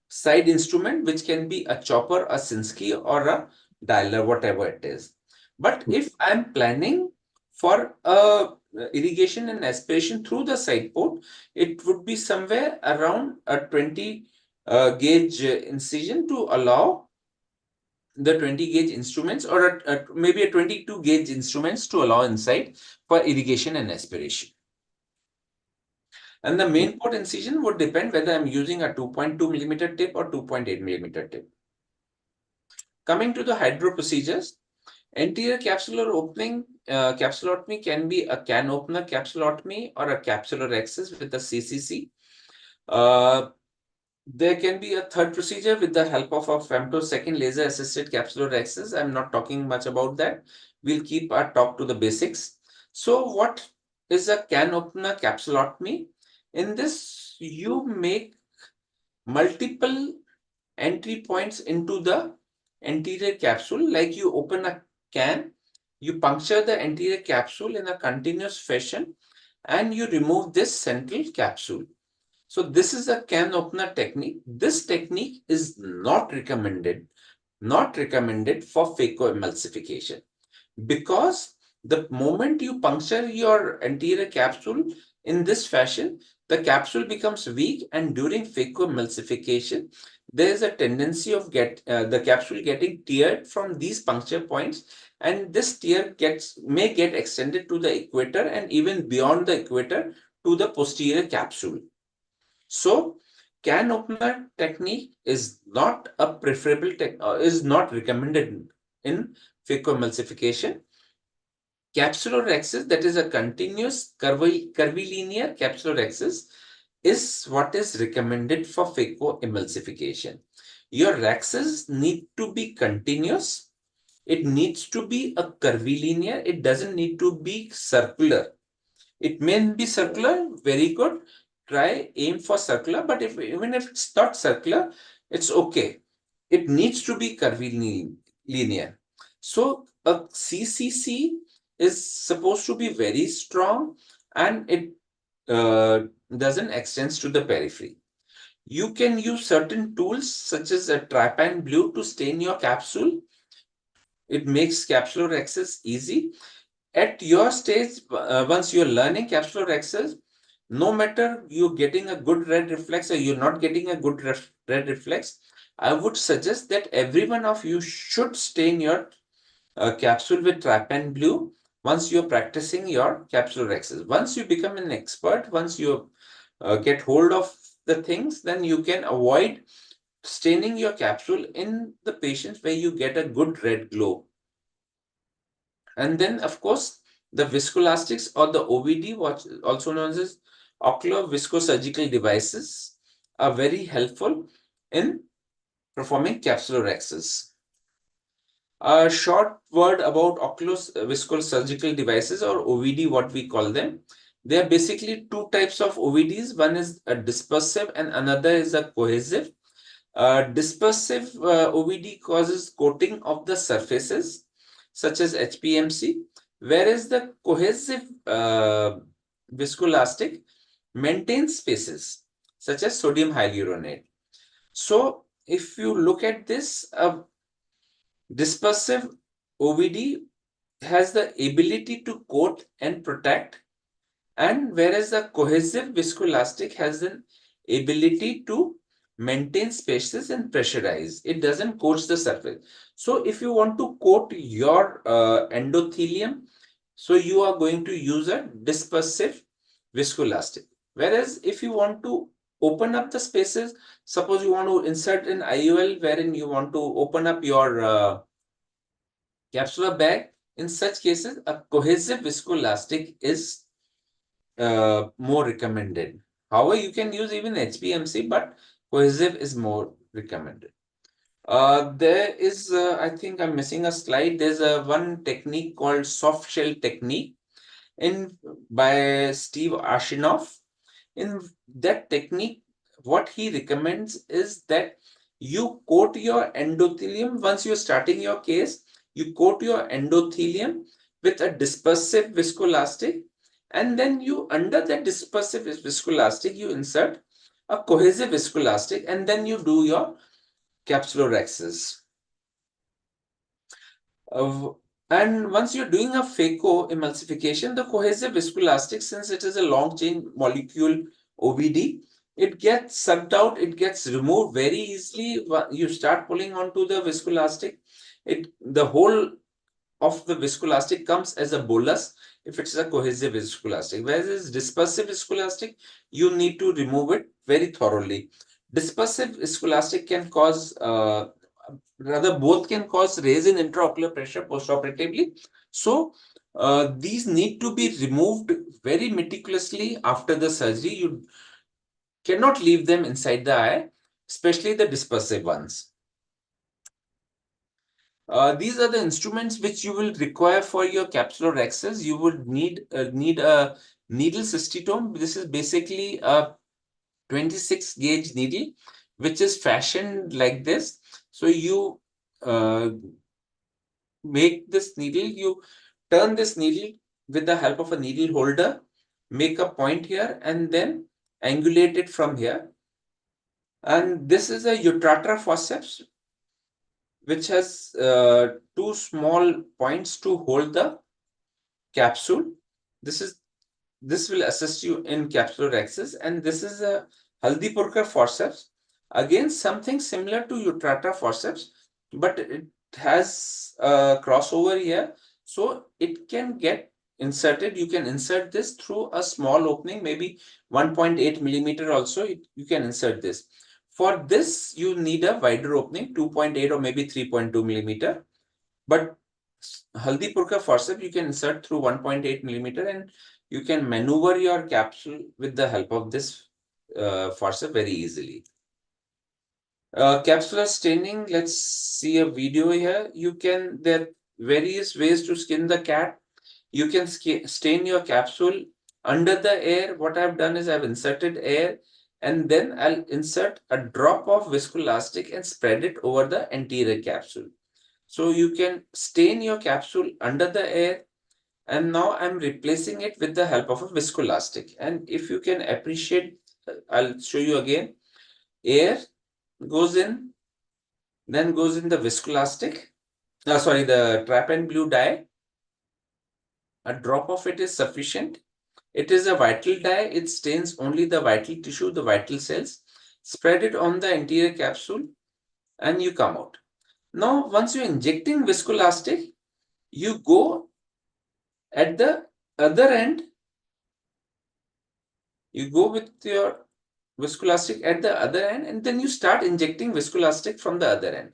side instrument, which can be a chopper, a Sinsky, or a dialer, whatever it is. But if I'm planning for irrigation and aspiration through the side port, it would be somewhere around a 20 gauge incision to allow the 20 gauge instruments, or maybe a 22 gauge instruments to allow inside for irrigation and aspiration. And the main port incision would depend whether I'm using a 2.2 millimeter tip or 2.8 millimeter tip. Coming to the hydro procedures, anterior capsular opening capsulotomy can be a can opener capsulotomy or a capsular access with a CCC. There can be a third procedure with the help of a femtosecond laser assisted capsular access. I'm not talking much about that. We'll keep our talk to the basics. So what is a can opener capsulotomy? In this, you make multiple entry points into the anterior capsule. Like you open a can, you puncture the anterior capsule in a continuous fashion, and you remove this central capsule. So this is a can opener technique. This technique is not recommended for phacoemulsification, because the moment you puncture your anterior capsule in this fashion, the capsule becomes weak, and during phacoemulsification, there is a tendency of the capsule getting teared from these puncture points, and this tear may get extended to the equator and even beyond the equator to the posterior capsule. So can opener technique is not a preferable is not recommended in phacoemulsification. Capsulorhexis, that is a continuous curvilinear capsulorhexis, is what is recommended for phacoemulsification. Your rhexis need to be continuous. It needs to be a curvilinear. It doesn't need to be circular. It may be circular, very good. Try aim for circular, but even if it's not circular, it's okay. It needs to be curvilinear. So a CCC is supposed to be very strong, and it doesn't extend to the periphery. You can use certain tools such as a trypan blue to stain your capsule. It makes capsulorhexis easy. At your stage, once you're learning capsulorhexis, no matter you're getting a good red reflex or you're not getting a good red reflex, I would suggest that every one of you should stain your capsule with trypan blue once you're practicing your capsulorhexis. Once you become an expert, once you get hold of the things, then you can avoid staining your capsule in the patients where you get a good red glow. And then, of course, the viscoelastics or the OVD, also known as ocular viscosurgical devices, are very helpful in performing capsulorhexis. A short word about oculoviscosurgical devices, or OVD, what we call them. They are basically two types of OVDs. One is a dispersive and another is a cohesive. Dispersive OVD causes coating of the surfaces such as HPMC, whereas the cohesive viscoelastic maintains spaces such as sodium hyaluronate. So if you look at this, dispersive OVD has the ability to coat and protect, and whereas the cohesive viscoelastic has an ability to maintain spaces and pressurize. It doesn't coat the surface. So if you want to coat your endothelium, so you are going to use a dispersive viscoelastic. Whereas if you want to open up the spaces, suppose you want to insert an IOL wherein you want to open up your capsular bag, in such cases, a cohesive viscoelastic is more recommended. However, you can use even HPMC, but cohesive is more recommended. There is, I think I'm missing a slide. There's a one technique called soft shell technique in by Steve Ashinoff. In that technique, what he recommends is that you coat your endothelium once you're starting your case. You coat your endothelium with a dispersive viscoelastic, and then you, under that dispersive viscoelastic, you insert a cohesive viscoelastic, and then you do your capsulorhexis. And once you're doing a phacoemulsification, the cohesive viscoelastic, since it is a long chain molecule OVD, it gets sucked out, it gets removed very easily. You start pulling onto the viscoelastic, the whole of the viscoelastic comes as a bolus if it's a cohesive viscoelastic. Whereas dispersive viscoelastic, you need to remove it very thoroughly. Dispersive viscoelastic can cause rather both can cause raise in intraocular pressure postoperatively. So these need to be removed very meticulously after the surgery. You cannot leave them inside the eye, especially the dispersive ones. These are the instruments which you will require for your capsulorhexis. You would need a needle cystitome. This is basically a 26 gauge needle, which is fashioned like this. So you make this needle, you turn this needle with the help of a needle holder, make a point here, and then angulate it from here. And this is a Utratra forceps, which has two small points to hold the capsule. This will assist you in capsulorhexis, and this is a Haldipurkar forceps. Again, something similar to Utratra forceps, but it has a crossover here, so it can get inserted, you can insert this through a small opening, maybe 1.8 millimeter also, you can insert this. For this, you need a wider opening, 2.8 or maybe 3.2 millimeter. But Haldipur ka forceps, you can insert through 1.8 millimeter and you can maneuver your capsule with the help of this forceps very easily. Capsular staining, let's see a video here. There are various ways to skin the cat. You can stain your capsule under the air. What I've done is I've inserted air and then I'll insert a drop of viscoelastic and spread it over the anterior capsule. So you can stain your capsule under the air, and now I'm replacing it with the help of a viscoelastic. And if you can appreciate, I'll show you again. Air goes in, then goes in the viscoelastic. The trap blue dye. A drop of it is sufficient. It is a vital dye. It stains only the vital tissue, the vital cells. Spread it on the anterior capsule and you come out. Now, once you're injecting viscoelastic, you go at the other end. You go with your viscoelastic at the other end and then you start injecting viscoelastic from the other end.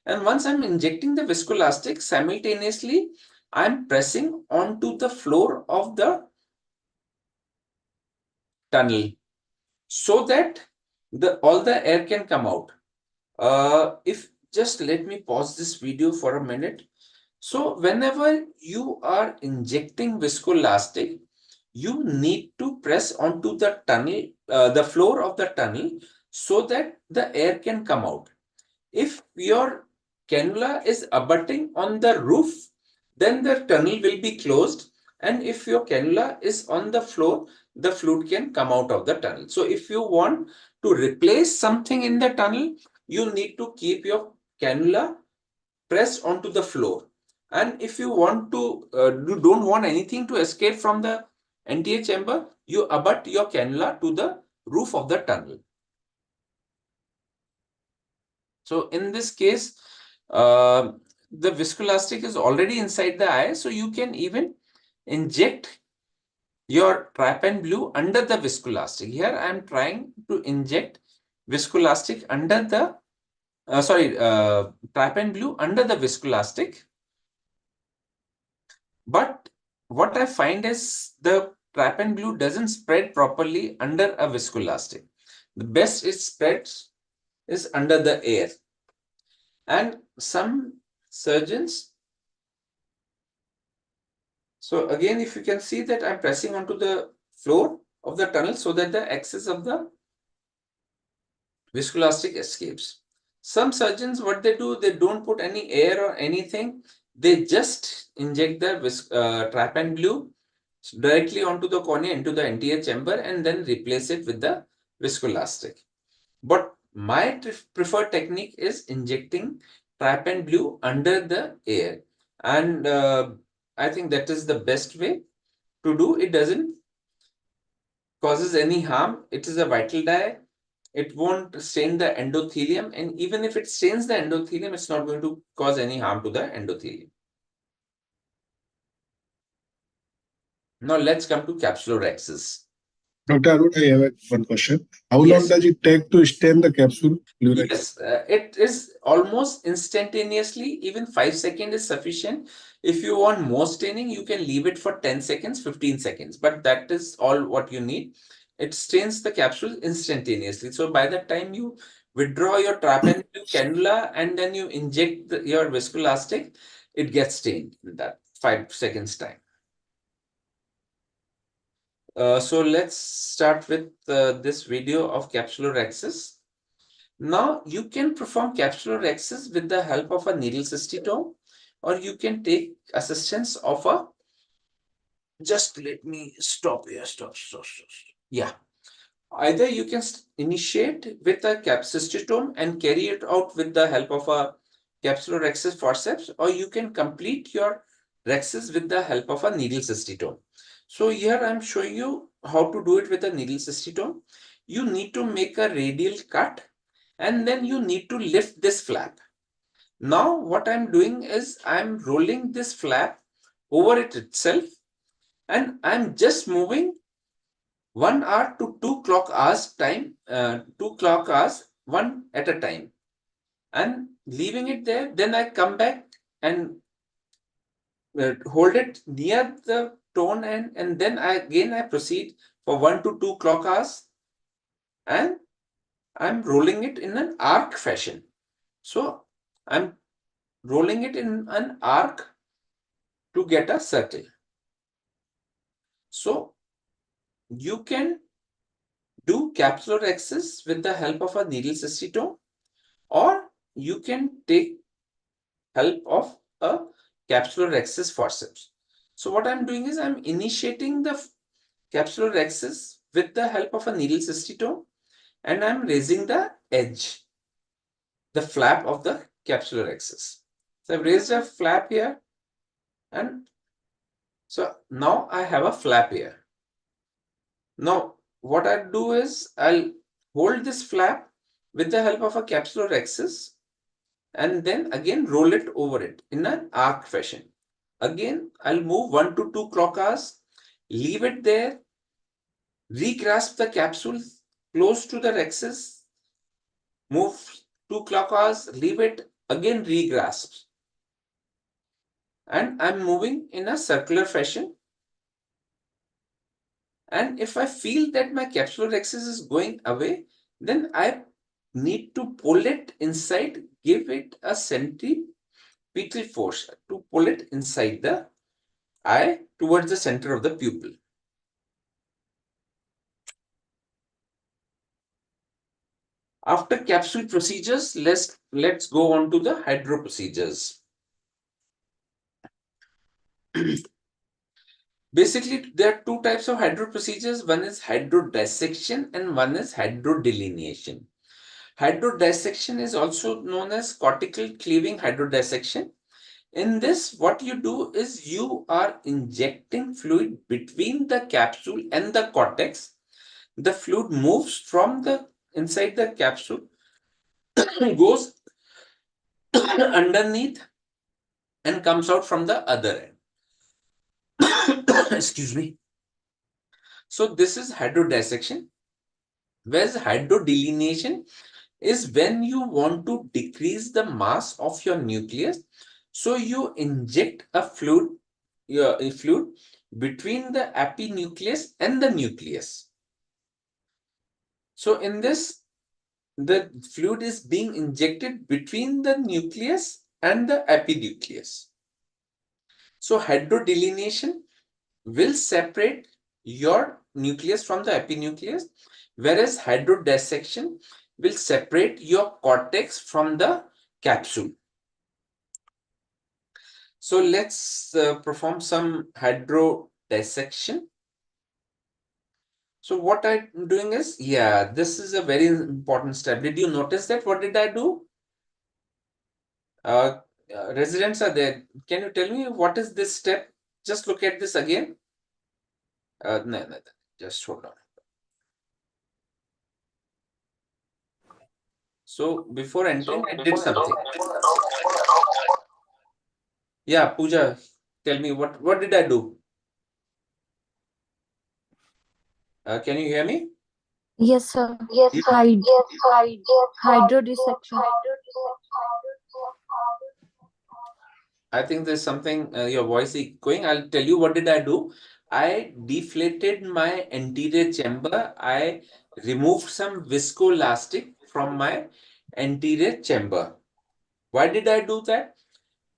And once I'm injecting the viscoelastic, simultaneously, I'm pressing onto the floor of the tunnel so that all the air can come out. If just let me pause this video for a minute. So whenever you are injecting viscoelastic, you need to press onto the tunnel, the floor of the tunnel, so that the air can come out. If your cannula is abutting on the roof, then the tunnel will be closed. And if your cannula is on the floor, the fluid can come out of the tunnel. So if you want to replace something in the tunnel, you need to keep your cannula pressed onto the floor. And if you want to, you don't want anything to escape from the anterior chamber, you abut your cannula to the roof of the tunnel. So in this case, the viscoelastic is already inside the eye, so you can even inject your trypan blue under the viscoelastic. Here I am trying to inject viscoelastic under the trypan blue under the viscoelastic. But what I find is the trypan blue doesn't spread properly under a viscoelastic. The best it spreads is under the air. And some surgeons, so again, if you can see that I'm pressing onto the floor of the tunnel so that the excess of the viscoelastic escapes. Some surgeons, what they do, they don't put any air or anything. They just inject the trypan blue directly onto the cornea, into the anterior chamber, and then replace it with the viscoelastic. But my preferred technique is injecting trypan blue under the air. And I think that is the best way to do. It doesn't causes any harm. It is a vital dye. It won't stain the endothelium. And even if it stains the endothelium, it's not going to cause any harm to the endothelium. Now let's come to capsular axis. Dr. Arun, I have one question. How long Yes. does it take to stain the capsule? Yes, it is almost instantaneously. Even 5 seconds is sufficient. If you want more staining, you can leave it for 10 seconds, 15 seconds, but that is all what you need. It stains the capsule instantaneously. So by the time you withdraw your trypan cannula and then you inject your viscoelastic, it gets stained in that 5 seconds time. So let's start with this video of capsular axis. Now you can perform capsular axis with the help of a needle cystitome, or you can take assistance of a, just let me stop here, stop. Yeah. Either you can initiate with a cystitome and carry it out with the help of a capsular axis forceps, or you can complete your rhexis with the help of a needle cystitome. So here I'm showing you how to do it with a needle cystitome. You need to make a radial cut and then you need to lift this flap. Now what I'm doing is I'm rolling this flap over it itself and I'm just moving 1 hour to 2 clock hours time, 2 clock hours, one at a time, and leaving it there. Then I come back and hold it near the tone end, and then I proceed for 1 to 2 clock hours, and I'm rolling it in an arc fashion. So I'm rolling it in an arc to get a circle. So you can do capsular axis with the help of a needle cystitome, or you can take help of a capsular axis forceps. So what I'm doing is I'm initiating the capsular axis with the help of a needle cystitome, and I'm raising the edge, the flap of the capsular axis. So I've raised a flap here, and so now I have a flap here. Now what I do is I'll hold this flap with the help of a capsular axis, and then again roll it over it in an arc fashion. Again, I'll move 1 to 2 clock hours, leave it there, regrasp the capsule close to the axis, move 2 clock hours, leave it, again regrasp. And I'm moving in a circular fashion. And if I feel that my capsular axis is going away, then I need to pull it inside, give it a centripetal force to pull it inside the eye towards the center of the pupil. After capsule procedures, let's go on to the hydro procedures. Basically, there are two types of hydro procedures. One is hydrodissection and one is hydrodelineation. Hydrodissection is also known as cortical cleaving hydrodissection. In this, what you do is you are injecting fluid between the capsule and the cortex. The fluid moves from the inside the capsule, goes underneath, and comes out from the other end. Excuse me. So this is hydrodissection. Whereas hydrodelineation is when you want to decrease the mass of your nucleus. So you inject a fluid between the epinucleus and the nucleus. So in this, the fluid is being injected between the nucleus and the epinucleus. So hydrodelineation will separate your nucleus from the epinucleus, whereas hydrodissection will separate your cortex from the capsule. So let's perform some hydrodissection. So what I'm doing is, this is a very important step. Did you notice that? What did I do? Residents are there. Can you tell me what is this step? Just look at this again. No, just hold on. So before entering, I did something. Yeah, Pooja, tell me what did I do? Can you hear me? Yes, sir. Yes, sir. Hydrodissection. I think there's something, your voice is going. I'll tell you what did I do. I deflated my anterior chamber. I removed some viscoelastic from my anterior chamber. Why did I do that?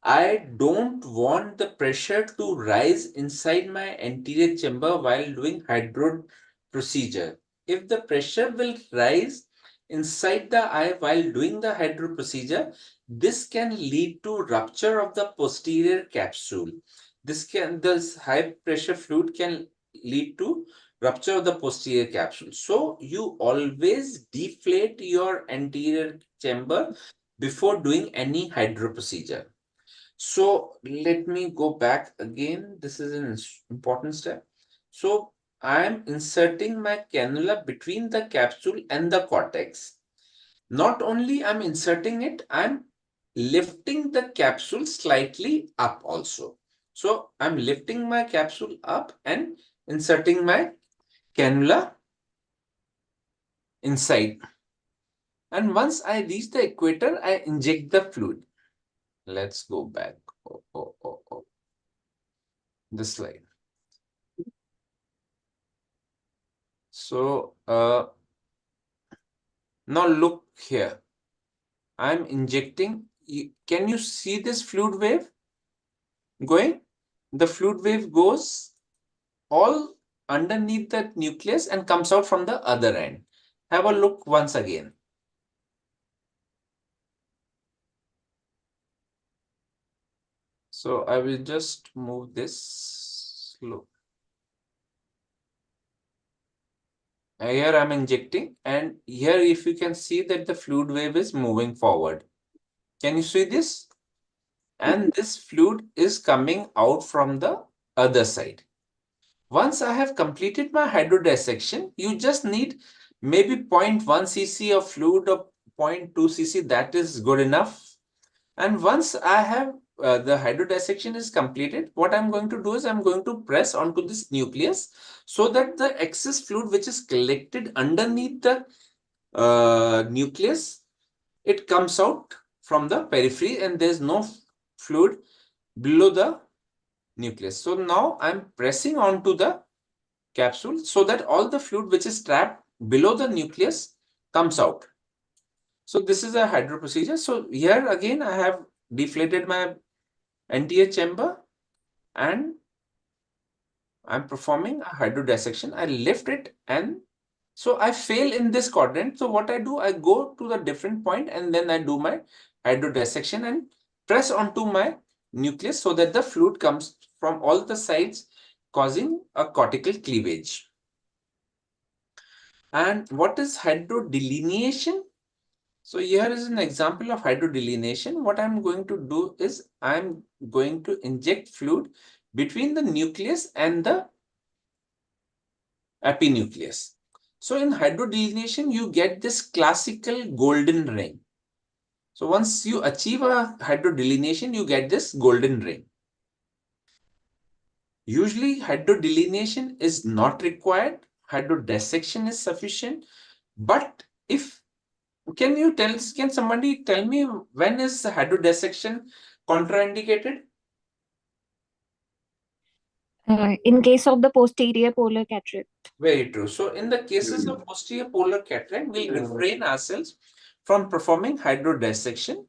I don't want the pressure to rise inside my anterior chamber while doing hydro procedure. If the pressure will rise inside the eye while doing the hydro procedure, this can lead to rupture of the posterior capsule. This high pressure fluid can lead to rupture of the posterior capsule. So you always deflate your anterior chamber before doing any hydro procedure. So let me go back again. This is an important step. So I am inserting my cannula between the capsule and the cortex. Not only I'm inserting it, I'm lifting the capsule slightly up also. So I'm lifting my capsule up and inserting my cannula inside. And once I reach the equator, I inject the fluid. Let's go back. This slide. So now look here. I'm injecting. Can you see this fluid wave going? The fluid wave goes all underneath the nucleus and comes out from the other end. Have a look once again. So I will just move this slow. Here I'm injecting, and here if you can see that the fluid wave is moving forward. Can you see this? And this fluid is coming out from the other side. Once I have completed my hydrodissection, you just need maybe 0.1 cc of fluid or 0.2 cc, that is good enough. And once I have the hydrodissection is completed, what I'm going to do is I'm going to press onto this nucleus so that the excess fluid which is collected underneath the nucleus, it comes out from the periphery and there's no fluid below the nucleus. So now I'm pressing onto the capsule so that all the fluid which is trapped below the nucleus comes out. So this is a hydro procedure. So here again I have deflated my NTA chamber and I'm performing a hydrodissection. I lift it and so I fail in this quadrant. So what I do, I go to the different point and then I do my hydrodissection and press onto my nucleus so that the fluid comes from all the sides, causing a cortical cleavage. And what is hydrodelineation? So here is an example of hydrodelineation. What I'm going to do is I'm going to inject fluid between the nucleus and the epinucleus. So in hydrodelineation, you get this classical golden ring. So once you achieve a hydrodelineation, you get this golden ring. Usually hydrodelineation is not required. Hydrodissection is sufficient. But if can somebody tell me when is hydrodissection contraindicated? In case of the posterior polar cataract. Very true. So in the cases of posterior polar cataract, we refrain ourselves from performing hydrodissection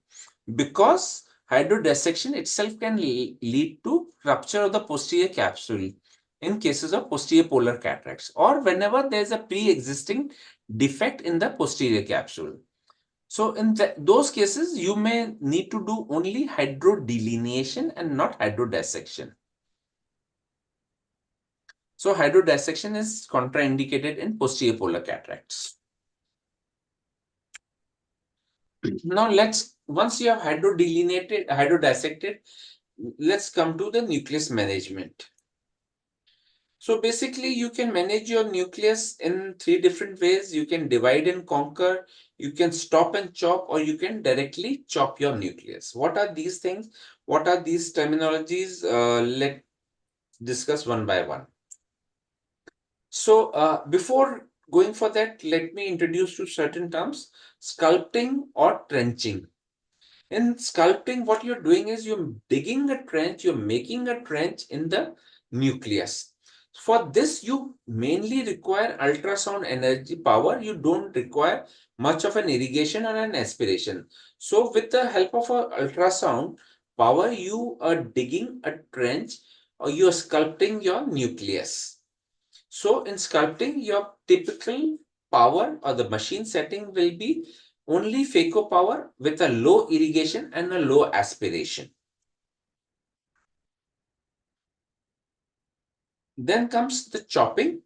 because hydrodissection itself can lead to rupture of the posterior capsule in cases of posterior polar cataracts or whenever there is a pre-existing defect in the posterior capsule. So in those cases, you may need to do only hydrodelineation and not hydrodissection. So hydrodissection is contraindicated in posterior polar cataracts. Now once you have hydrodissected, let's come to the nucleus management. So basically you can manage your nucleus in 3 different ways. You can divide and conquer, you can stop and chop, or you can directly chop your nucleus. What are these things? What are these terminologies? Let's discuss one by one. So before going for that, let me introduce to certain terms: sculpting or trenching. In sculpting, what you're doing is you're digging a trench, you're making a trench in the nucleus. For this, you mainly require ultrasound energy power. You don't require much of an irrigation or an aspiration. So with the help of a ultrasound power, you are digging a trench or you are sculpting your nucleus. So in sculpting, your typical power or the machine setting will be only phaco power with a low irrigation and a low aspiration. Then comes the chopping.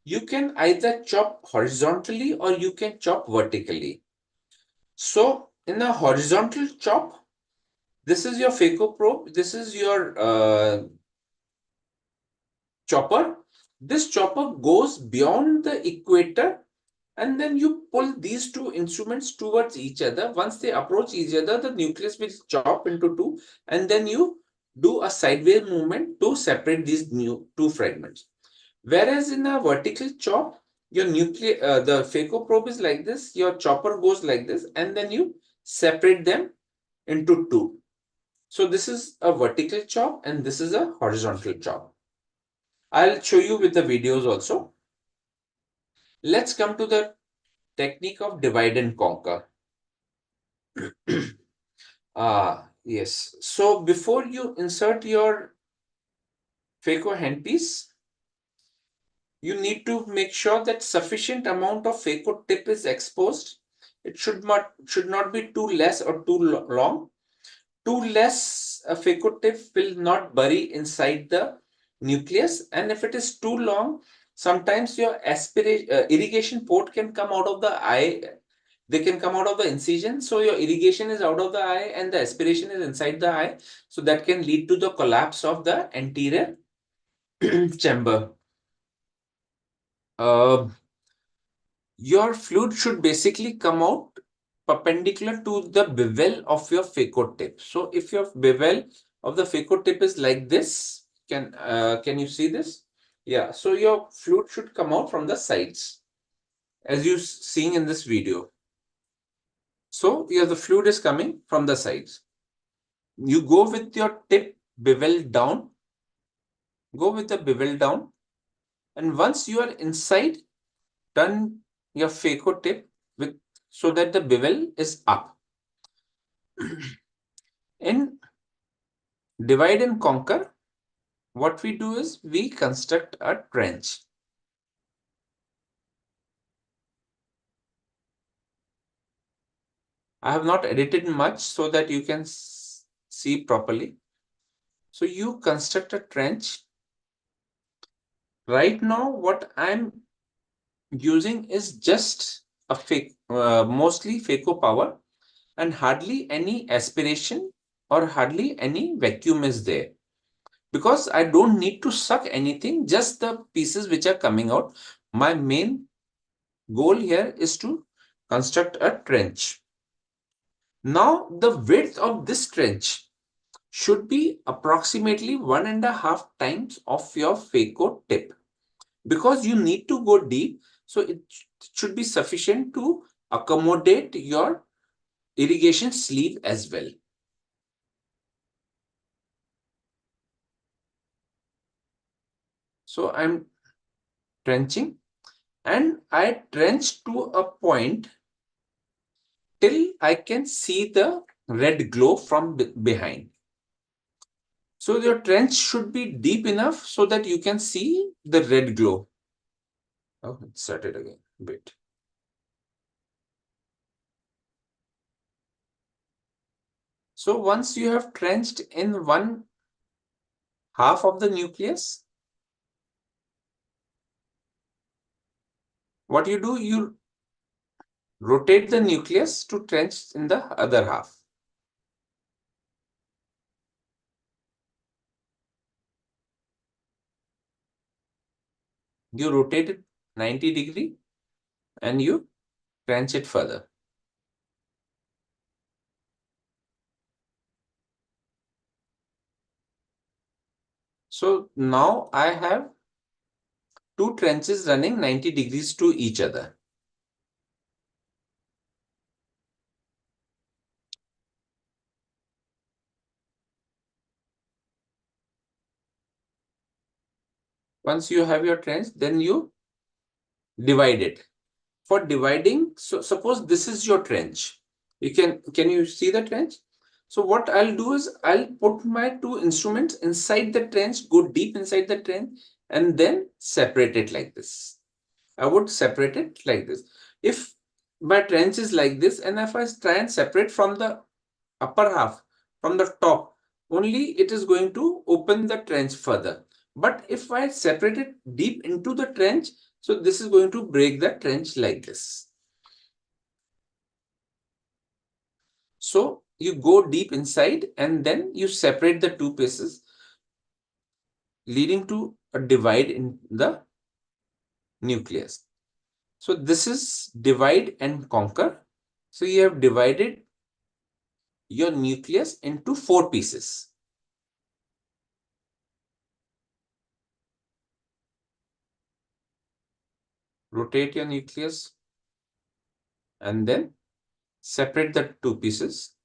You can either chop horizontally or you can chop vertically. So in a horizontal chop, this is your phaco probe. This is your chopper. This chopper goes beyond the equator and then you pull these two instruments towards each other. Once they approach each other, the nucleus will chop into two and then you do a sideways movement to separate these new two fragments. Whereas in a vertical chop, your the phaco probe is like this, your chopper goes like this, and then you separate them into two. So this is a vertical chop and this is a horizontal chop. I'll show you with the videos also. Let's come to the technique of divide and conquer. Yes. So before you insert your phaco handpiece, you need to make sure that sufficient amount of phaco tip is exposed. It should not be too less or too long. Too less phaco tip will not bury inside the nucleus, and if it is too long, sometimes your irrigation port can come out of the eye. They can come out of the incision, so your irrigation is out of the eye and the aspiration is inside the eye, so that can lead to the collapse of the anterior chamber. Your fluid should basically come out perpendicular to the bevel of your phaco tip. So if your bevel of the phaco tip is like this, can you see this? Yeah, so your fluid should come out from the sides, as you seeing in this video. So yeah, the fluid is coming from the sides. You go with your tip bevel down, go with the bevel down, and once you are inside, turn your phaco tip with so that the bevel is up. In divide and conquer, what we do is we construct a trench. I have not edited much so that you can see properly. So you construct a trench. Right now, what I'm using is just a mostly phaco power, and hardly any aspiration or hardly any vacuum is there. Because I don't need to suck anything, just the pieces which are coming out. My main goal here is to construct a trench. Now, the width of this trench should be approximately 1.5 times of your phaco tip, because you need to go deep. So it should be sufficient to accommodate your irrigation sleeve as well. So I'm trenching, and I trench to a point till I can see the red glow from behind. So your trench should be deep enough so that you can see the red glow. Oh, it started again a bit. So once you have trenched in one half of the nucleus, what you do, you rotate the nucleus to trench in the other half. You rotate it 90 degree and you trench it further. So now I have two trenches running 90 degrees to each other. Once you have your trench, then you divide it. For dividing, so suppose this is your trench. Can you see the trench? So what I'll do is I'll put my two instruments inside the trench, go deep inside the trench, and then separate it like this. I would separate it like this. If my trench is like this, and if I try and separate from the upper half, from the top, only it is going to open the trench further. But if I separate it deep into the trench, so this is going to break the trench like this. So you go deep inside and then you separate the two pieces, leading to a divide in the nucleus. So this is divide and conquer. So you have divided your nucleus into 4 pieces. rotate your nucleus, and then separate the two pieces.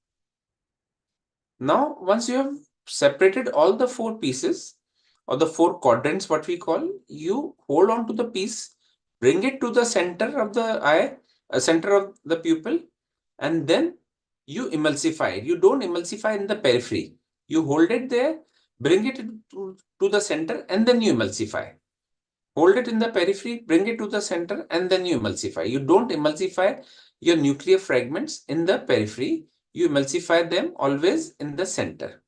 Now, once you have separated all the four pieces or the four quadrants, what we call, you hold on to the piece, bring it to the center of the eye, center of the pupil, and then you emulsify it. You don't emulsify in the periphery. You hold it there, bring it to the center, and then you emulsify. Hold it in the periphery, bring it to the center, and then you emulsify. You don't emulsify your nuclear fragments in the periphery. You emulsify them always in the center.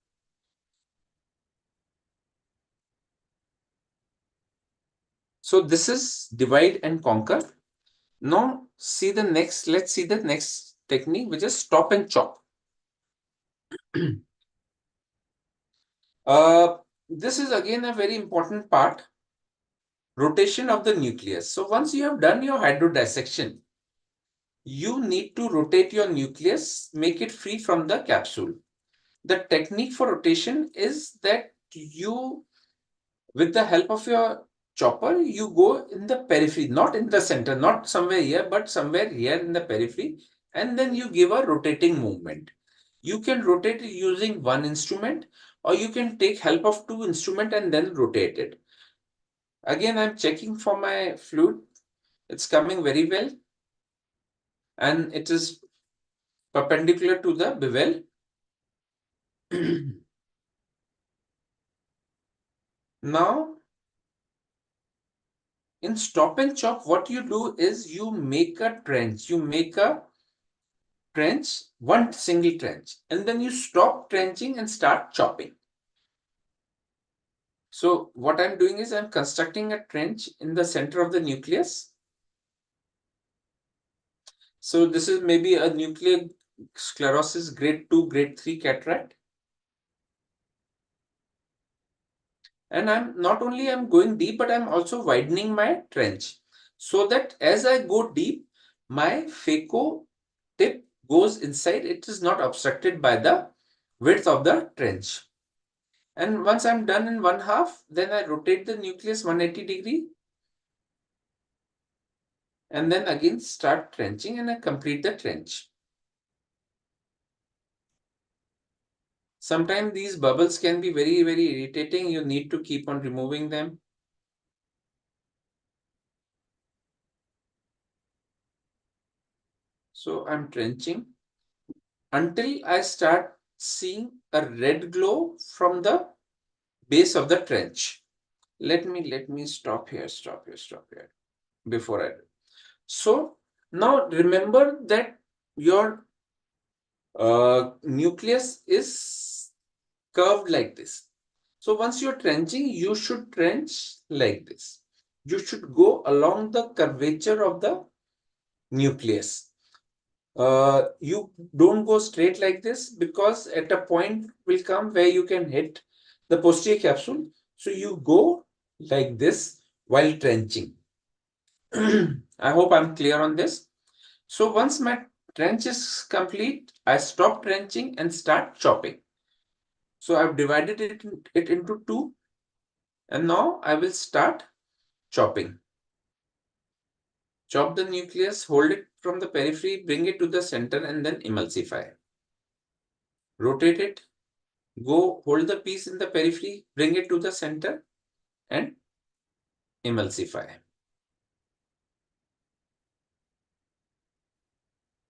So this is divide and conquer. Now see the next, let's see the next technique, which is stop and chop. This is again a very important part. Rotation of the nucleus. So once you have done your hydrodissection, you need to rotate your nucleus, make it free from the capsule. The technique for rotation is that you, with the help of your chopper, you go in the periphery, not in the center, not somewhere here, but somewhere here in the periphery, and then you give a rotating movement. You can rotate it using one instrument, or you can take help of two instruments and then rotate it. Again, I'm checking for my fluid. It's coming very well, and it is perpendicular to the bevel. Now, in stop and chop, what you do is you make a trench. You make a trench, one single trench, and then you stop trenching and start chopping. So what I'm doing is I'm constructing a trench in the center of the nucleus. So this is maybe a nuclear sclerosis grade 2, grade 3 cataract. And I'm not only I'm going deep, but I'm also widening my trench so that as I go deep, my phaco tip goes inside. It is not obstructed by the width of the trench. And once I'm done in one half, then I rotate the nucleus 180 degree. And then again start trenching and I complete the trench. Sometimes these bubbles can be very, very irritating. You need to keep on removing them. So I'm trenching until I start seeing a red glow from the base of the trench. Let me stop here before I do. So now remember that your nucleus is curved like this. So once you're trenching, you should trench like this. You should go along the curvature of the nucleus. You don't go straight like this because at a point will come where you can hit the posterior capsule. So you go like this while trenching. I hope I'm clear on this. So once my trench is complete, I stop trenching and start chopping. So I've divided it into two, and now I will start chopping. Chop the nucleus, hold it from the periphery, bring it to the center, and then emulsify. Rotate it, go hold the piece in the periphery, bring it to the center, and emulsify.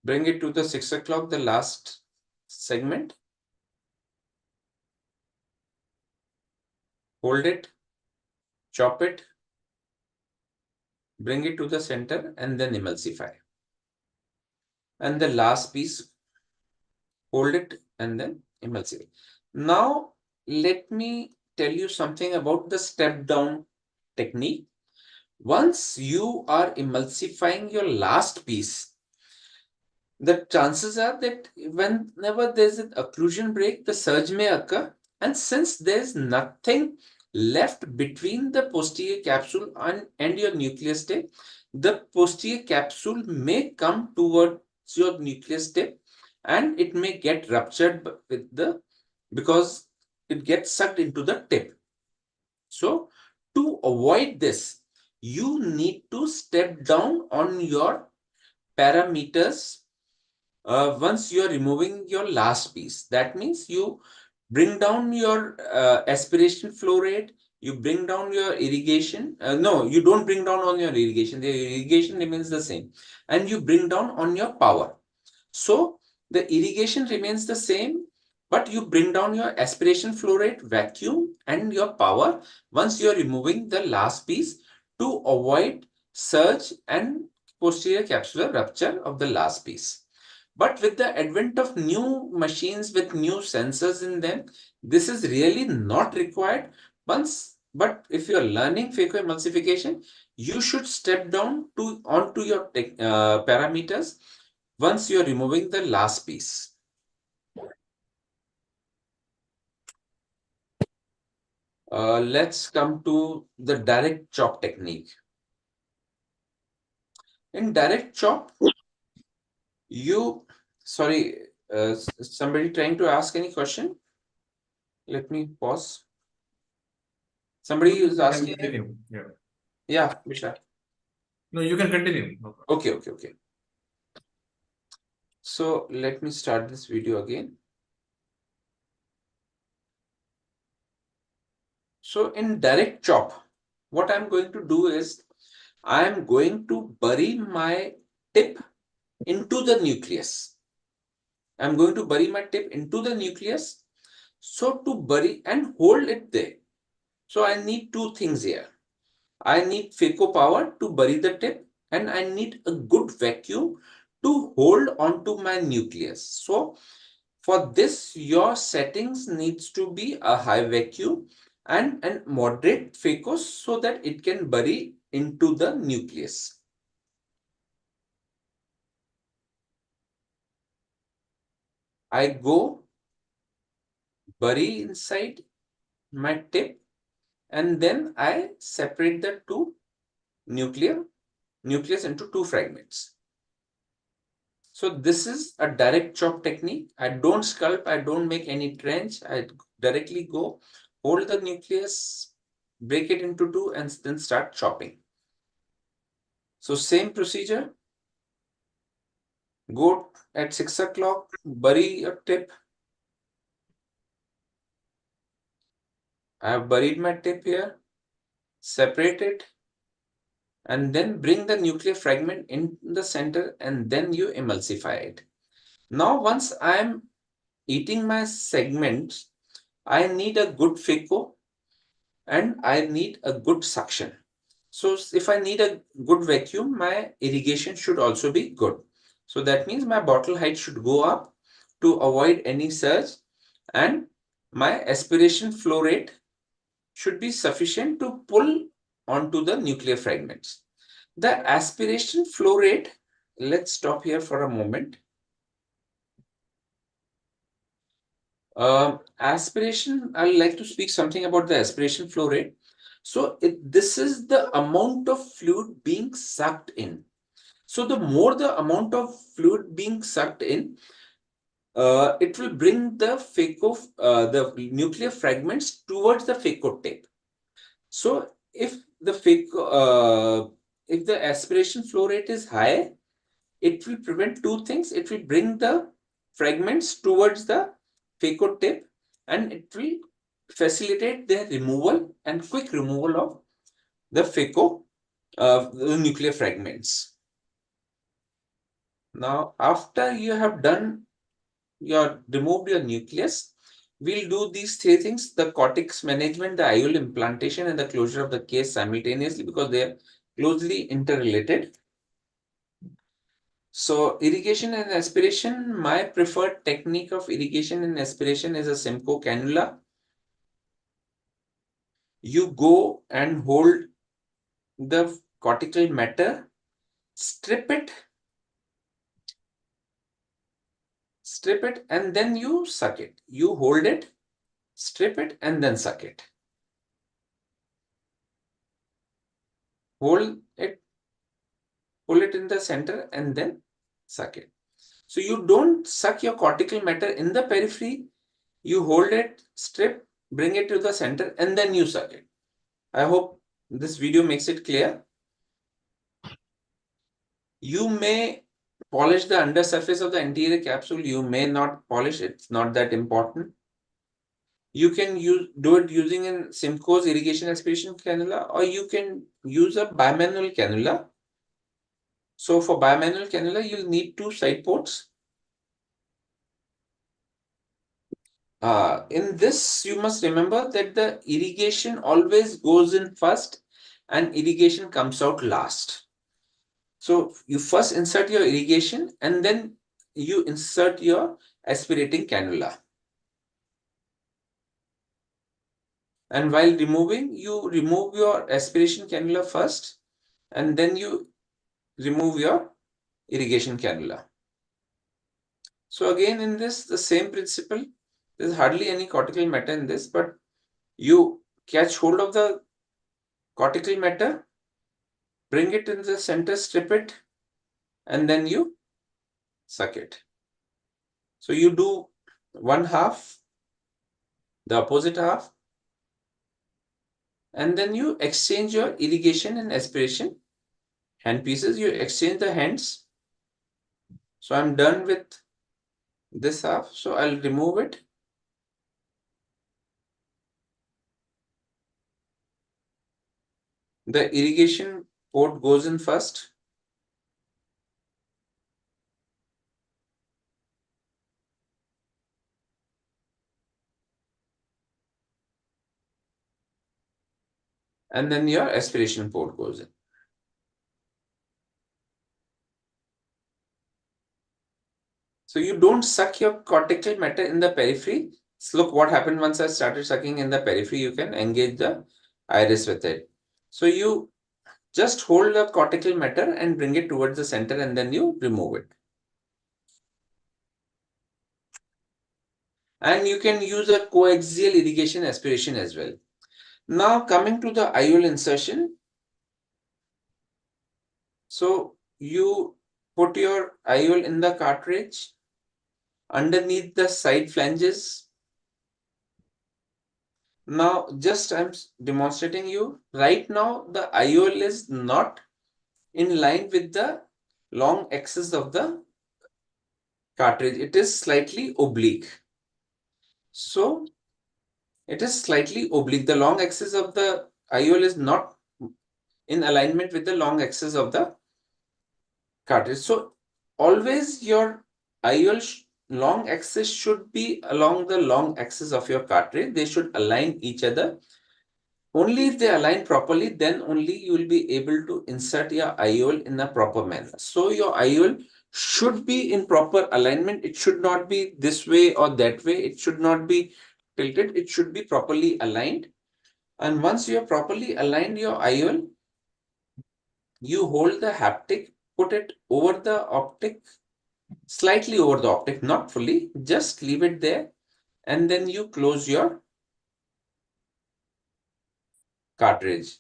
Bring it to the 6 o'clock, the last segment. Hold it, chop it, bring it to the center, and then emulsify. And the last piece, hold it, and then emulsify. Now, let me tell you something about the step down technique. Once you are emulsifying your last piece, the chances are that whenever there's an occlusion break, the surge may occur. And since there's nothing left between the posterior capsule and your nucleus tip, the posterior capsule may come towards your nucleus tip and it may get ruptured because it gets sucked into the tip. So to avoid this, you need to step down on your parameters once you are removing your last piece. That means you bring down your aspiration flow rate, you bring down your irrigation. No, you don't bring down on your irrigation. The irrigation remains the same. And you bring down on your power. So the irrigation remains the same, but you bring down your aspiration flow rate, vacuum, and your power once you are removing the last piece to avoid surge and posterior capsular rupture of the last piece. But with the advent of new machines with new sensors in them, this is really not required. But if you are learning phacoemulsification, you should step down onto your parameters once you are removing the last piece. Let's come to the direct chop technique. In direct chop, somebody trying to ask any question? Let me pause. Somebody is asking. Continue. Yeah. Yeah, Vishal. No, you can continue. No problem. Okay. So let me start this video again. So in direct chop, what I'm going to do is I am going to bury my tip into the nucleus. I'm going to bury my tip into the nucleus. So to bury and hold it there. So I need two things here. I need phaco power to bury the tip, and I need a good vacuum to hold onto my nucleus. So for this, your settings needs to be a high vacuum and a moderate phaco so that it can bury into the nucleus. I go bury inside my tip, and then I separate the two nucleus into two fragments. So this is a direct chop technique. I don't sculpt, I don't make any trench. I directly go, hold the nucleus, break it into two, and then start chopping. So same procedure. Go at 6 o'clock, bury a tip. I have buried my tip here, separate it, and then bring the nuclear fragment in the center, and then you emulsify it. Now, once I am eating my segments, I need a good phaco and I need a good suction. So if I need a good vacuum, my irrigation should also be good. So that means my bottle height should go up to avoid any surge, and my aspiration flow rate should be sufficient to pull onto the nuclear fragments. The aspiration flow rate, let's stop here for a moment. Aspiration, I'd like to speak something about the aspiration flow rate. So this is the amount of fluid being sucked in. So the more the amount of fluid being sucked in, it will bring the the nuclear fragments towards the phaco tip. So if the aspiration flow rate is high, it will prevent two things. It will bring the fragments towards the phaco tip, and it will facilitate their removal and quick removal of the phaco, the nuclear fragments. Now, after you have removed your nucleus, we'll do these three things: the cortex management, the IOL implantation, and the closure of the case simultaneously, because they are closely interrelated. So irrigation and aspiration, my preferred technique of irrigation and aspiration is a Simcoe cannula. You go and hold the cortical matter, strip it, and then you suck it. You hold it, strip it, and then suck it. Hold it, pull it in the center, and then suck it. So you don't suck your cortical matter in the periphery. You hold it, strip, bring it to the center, and then you suck it. I hope this video makes it clear. You may polish the undersurface of the anterior capsule. You may not polish it. It's not that important. You can do it using a Simcoe's irrigation aspiration cannula, or you can use a bimanual cannula. So for bimanual cannula, you'll need 2 side ports. In this, you must remember that the irrigation always goes in first and irrigation comes out last. So you first insert your irrigation and then you insert your aspirating cannula. And while removing, you remove your aspiration cannula first and then you remove your irrigation cannula. So again, in this, the same principle. There's hardly any cortical matter in this, but you catch hold of the cortical matter, bring it in the center, strip it, and then you suck it. So you do one half, the opposite half, and then you exchange your irrigation and aspiration hand pieces. You exchange the hands. So I'm done with this half, so I'll remove it. The irrigation port goes in first. And then your aspiration port goes in. So you don't suck your cortical matter in the periphery. So look what happened once I started sucking in the periphery. You can engage the iris with it. So you just hold the cortical matter and bring it towards the center and then you remove it. And you can use a coaxial irrigation aspiration as well. Now coming to the IOL insertion. So you put your IOL in the cartridge underneath the side flanges. Now just I'm demonstrating you. Right now the IOL is not in line with the long axis of the cartridge. It is slightly oblique. So it is slightly oblique. The long axis of the IOL is not in alignment with the long axis of the cartridge. So always your IOL long axis should be along the long axis of your cartridge. They should align each other. Only if they align properly, then only you will be able to insert your IOL in a proper manner. So your IOL should be in proper alignment. It should not be this way or that way. It should not be tilted. It should be properly aligned. And once you have properly aligned your IOL, you hold the haptic, put it over the optic, slightly over the optic, not fully, just leave it there. And then you close your cartridge.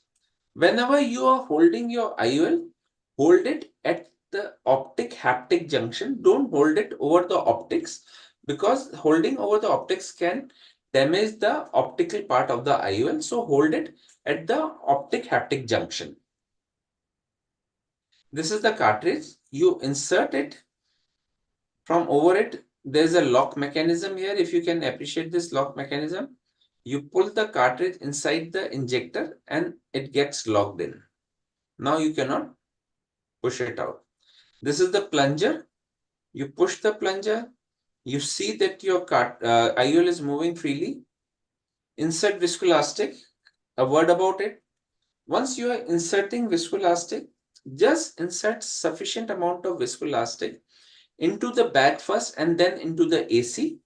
Whenever you are holding your IOL, hold it at the optic haptic junction. Don't hold it over the optics, because holding over the optics can damage the optical part of the IOL. So hold it at the optic haptic junction. This is the cartridge. You insert it. From over it, there's a lock mechanism here. If you can appreciate this lock mechanism, you pull the cartridge inside the injector and it gets locked in. Now you cannot push it out. This is the plunger. You push the plunger. You see that your IOL is moving freely. Insert viscoelastic. A word about it. Once you are inserting viscoelastic, just insert sufficient amount of viscoelastic into the bag first and then into the AC.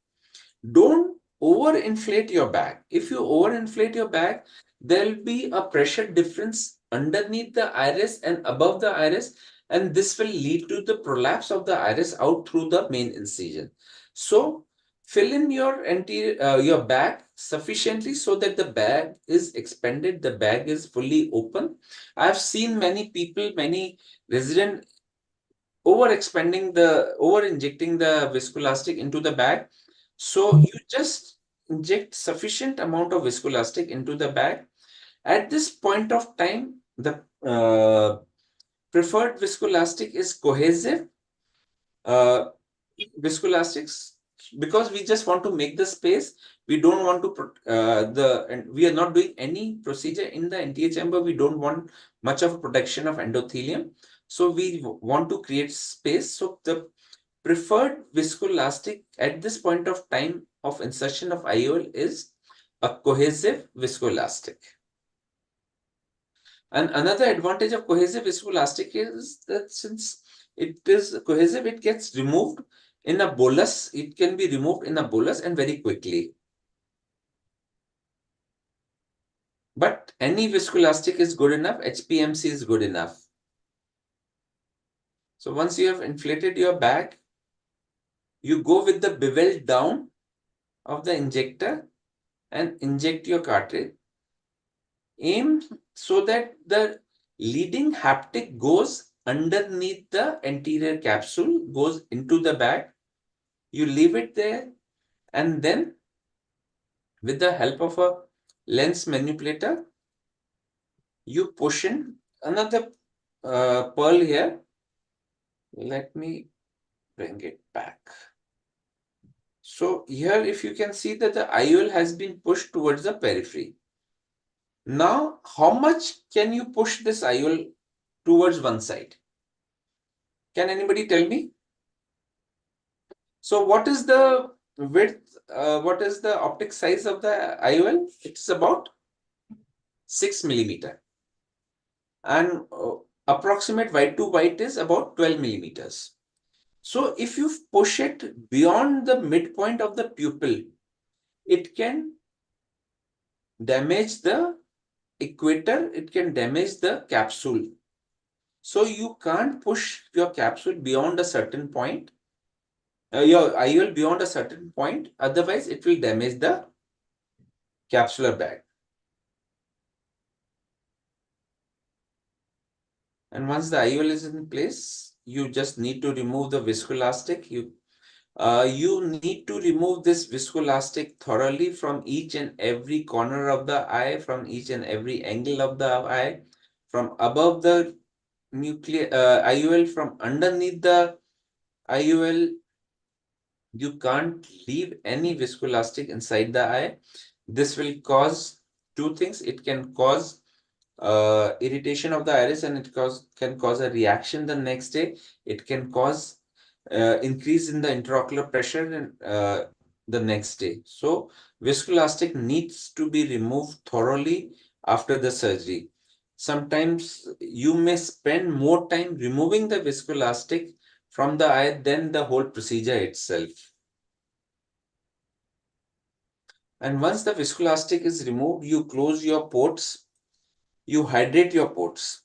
Don't overinflate your bag. If you overinflate your bag, there will be a pressure difference underneath the iris and above the iris, and this will lead to the prolapse of the iris out through the main incision. So fill in your your bag sufficiently so that the bag is expanded, the bag is fully open. I've seen many people, many residents over injecting the viscoelastic into the bag. So you just inject sufficient amount of viscoelastic into the bag. At this point of time, the preferred viscoelastic is cohesive viscoelastics, because we just want to make the space. We don't want to and we are not doing any procedure in the anterior chamber. We don't want much of protection of endothelium, so we want to create space. So the preferred viscoelastic at this point of time of insertion of IOL is a cohesive viscoelastic. And another advantage of cohesive viscoelastic is that since it is cohesive, it gets removed in a bolus. It can be removed in a bolus and very quickly. But any viscoelastic is good enough. HPMC is good enough. So once you have inflated your bag, you go with the bevel down of the injector and inject your cartridge. Aim so that the leading haptic goes underneath the anterior capsule, goes into the bag. You leave it there, and then with the help of a lens manipulator, you push in another pearl here. Let me bring it back. So here, if you can see that the IOL has been pushed towards the periphery. Now, how much can you push this IOL towards one side? Can anybody tell me? So what is the width? What is the optic size of the IOL? It's about 6 millimeter. And approximate white to white is about 12 millimeters. So if you push it beyond the midpoint of the pupil, it can damage the equator, it can damage the capsule. So you can't push your capsule beyond a certain point, your IOL beyond a certain point, otherwise it will damage the capsular bag. And once the IOL is in place, you just need to remove the viscoelastic. You need to remove this viscoelastic thoroughly from each and every corner of the eye, from each and every angle of the eye, from above the IOL, from underneath the IOL. You can't leave any viscoelastic inside the eye. This will cause two things. It can cause irritation of the iris, and it can cause a reaction the next day. It can cause increase in the intraocular pressure the next day. So viscoelastic needs to be removed thoroughly after the surgery. Sometimes you may spend more time removing the viscoelastic from the eye than the whole procedure itself. And once the viscoelastic is removed, you close your ports, you hydrate your ports.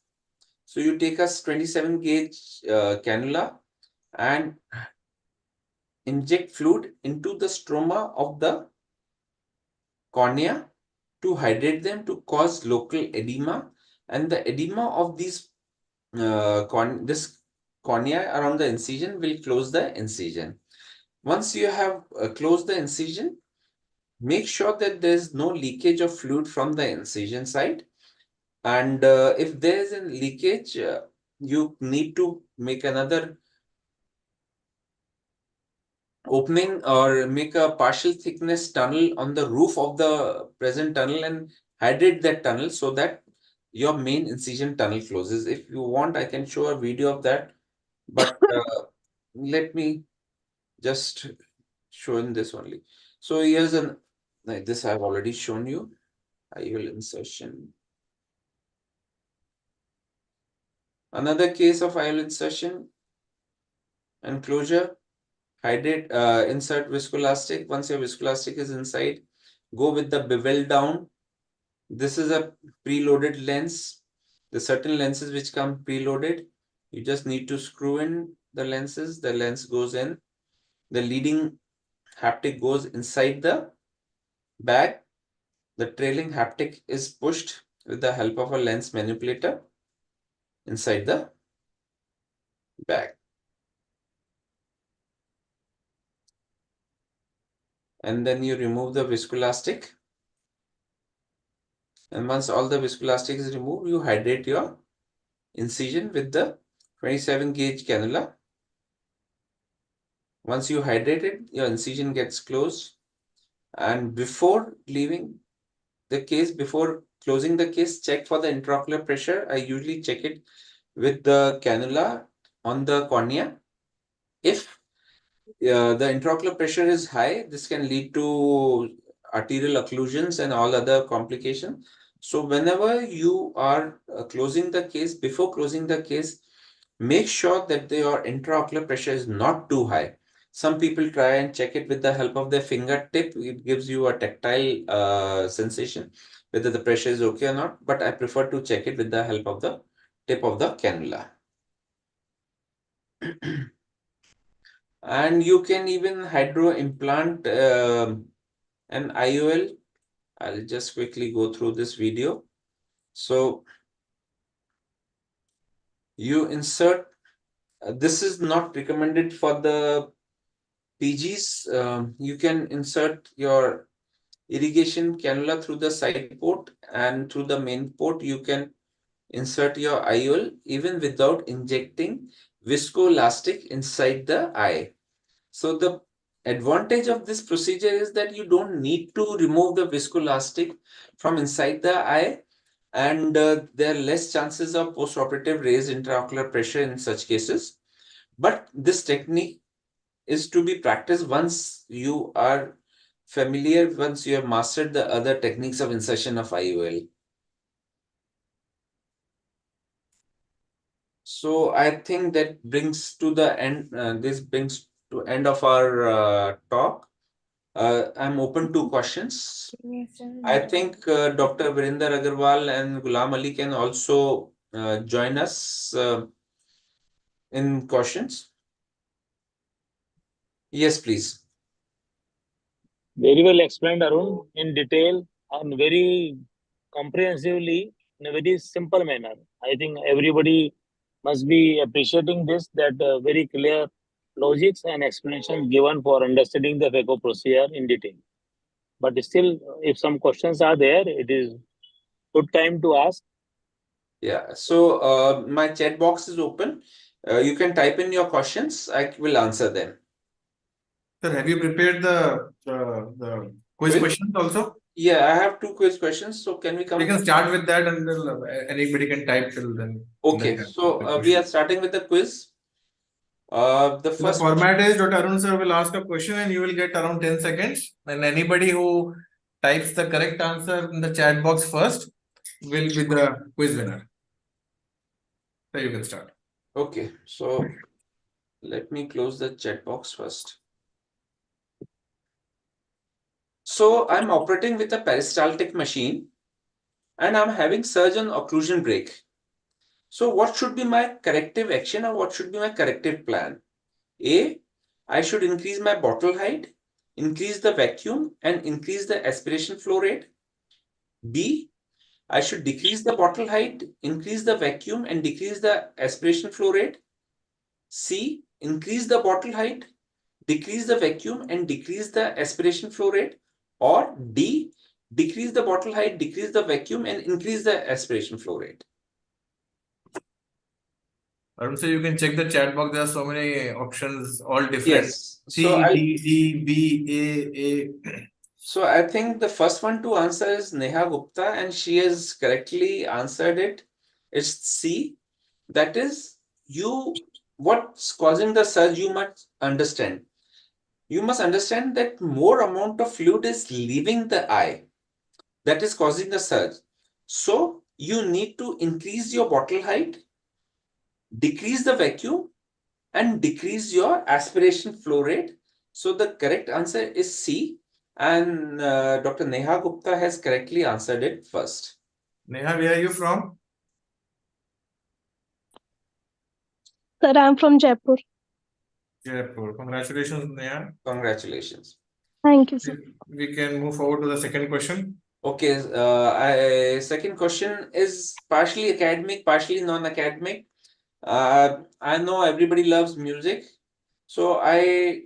So you take a 27 gauge cannula and inject fluid into the stroma of the cornea to hydrate them, to cause local edema, and the edema of these this cornea around the incision will close the incision. Once you have closed the incision, make sure that there is no leakage of fluid from the incision side. And if there is a leakage, you need to make another opening or make a partial thickness tunnel on the roof of the present tunnel and hydrate that tunnel so that your main incision tunnel closes. If you want, I can show a video of that, but let me just show in this only. So here's this I've already shown you. IOL insertion. Another case of IOL insertion and closure. Hydrate, insert viscoelastic. Once your viscoelastic is inside, go with the bevel down. This is a preloaded lens. The certain lenses which come preloaded, you just need to screw in the lenses. The lens goes in. The leading haptic goes inside the bag. The trailing haptic is pushed with the help of a lens manipulator inside the bag. And then you remove the viscoelastic. And once all the viscoelastic is removed, you hydrate your incision with the 27 gauge cannula. Once you hydrate it, your incision gets closed. And before leaving the case, before closing the case, check for the intraocular pressure. I usually check it with the cannula on the cornea. If the intraocular pressure is high, this can lead to arterial occlusions and all other complications. So whenever you are closing the case, before closing the case, make sure that your intraocular pressure is not too high. Some people try and check it with the help of their fingertip. It gives you a tactile sensation, whether the pressure is okay or not. But I prefer to check it with the help of the tip of the cannula. And you can even hydro implant an IOL. I'll just quickly go through this video. So you insert, this is not recommended for the PGs. You can insert your irrigation cannula through the side port, and through the main port you can insert your IOL even without injecting viscoelastic inside the eye. So the advantage of this procedure is that you don't need to remove the viscoelastic from inside the eye, and there are less chances of postoperative raised intraocular pressure in such cases. But this technique is to be practiced once you are familiar, once you have mastered the other techniques of insertion of IOL. So I think that brings to the end, this brings to end of our talk. I'm open to questions. I think Dr. Virender Agarwal and Ghulam Ali can also join us in questions. Yes, please. Very well explained, Arun, in detail and very comprehensively in a very simple manner. I think everybody must be appreciating this, that very clear logics and explanation given for understanding the phaco procedure in detail. But still, if some questions are there, it is good time to ask. Yeah, so my chat box is open. You can type in your questions. I will answer them. Sir, have you prepared the quiz Quiz? questions also? Yeah, I have two quiz questions. So can we come? We can start with that, and then anybody can type till then. Okay, so we are starting with the quiz. The The first format is Dr. Arun sir will ask a question and you will get around 10 seconds. And anybody who types the correct answer in the chat box first will be the quiz winner. So you can start. Okay, so let me close the chat box first. So I'm operating with a peristaltic machine and I'm having surge on occlusion break. So what should be my corrective action, or what should be my corrective plan? A, I should increase my bottle height, increase the vacuum and increase the aspiration flow rate. B, I should decrease the bottle height, increase the vacuum and decrease the aspiration flow rate. C, increase the bottle height, decrease the vacuum and decrease the aspiration flow rate. Or D, decrease the bottle height, decrease the vacuum and increase the aspiration flow rate. Arun sir, you can check the chat box. There are so many options, all different. Yes. C, So D, D, B, A. So I think the first one to answer is Neha Gupta, and she has correctly answered it. It's C. That is, what's causing the surge, you must understand. You must understand that more amount of fluid is leaving the eye. That is causing the surge. So you need to increase your bottle height, decrease the vacuum, and decrease your aspiration flow rate. So the correct answer is C. And Dr. Neha Gupta has correctly answered it first. Neha, where are you from? Sir, I'm from Jaipur. Jaipur. Congratulations, Neha. Congratulations. Thank you, sir. We can move forward to the second question. Okay, second question is partially academic, partially non-academic. I know everybody loves music, so I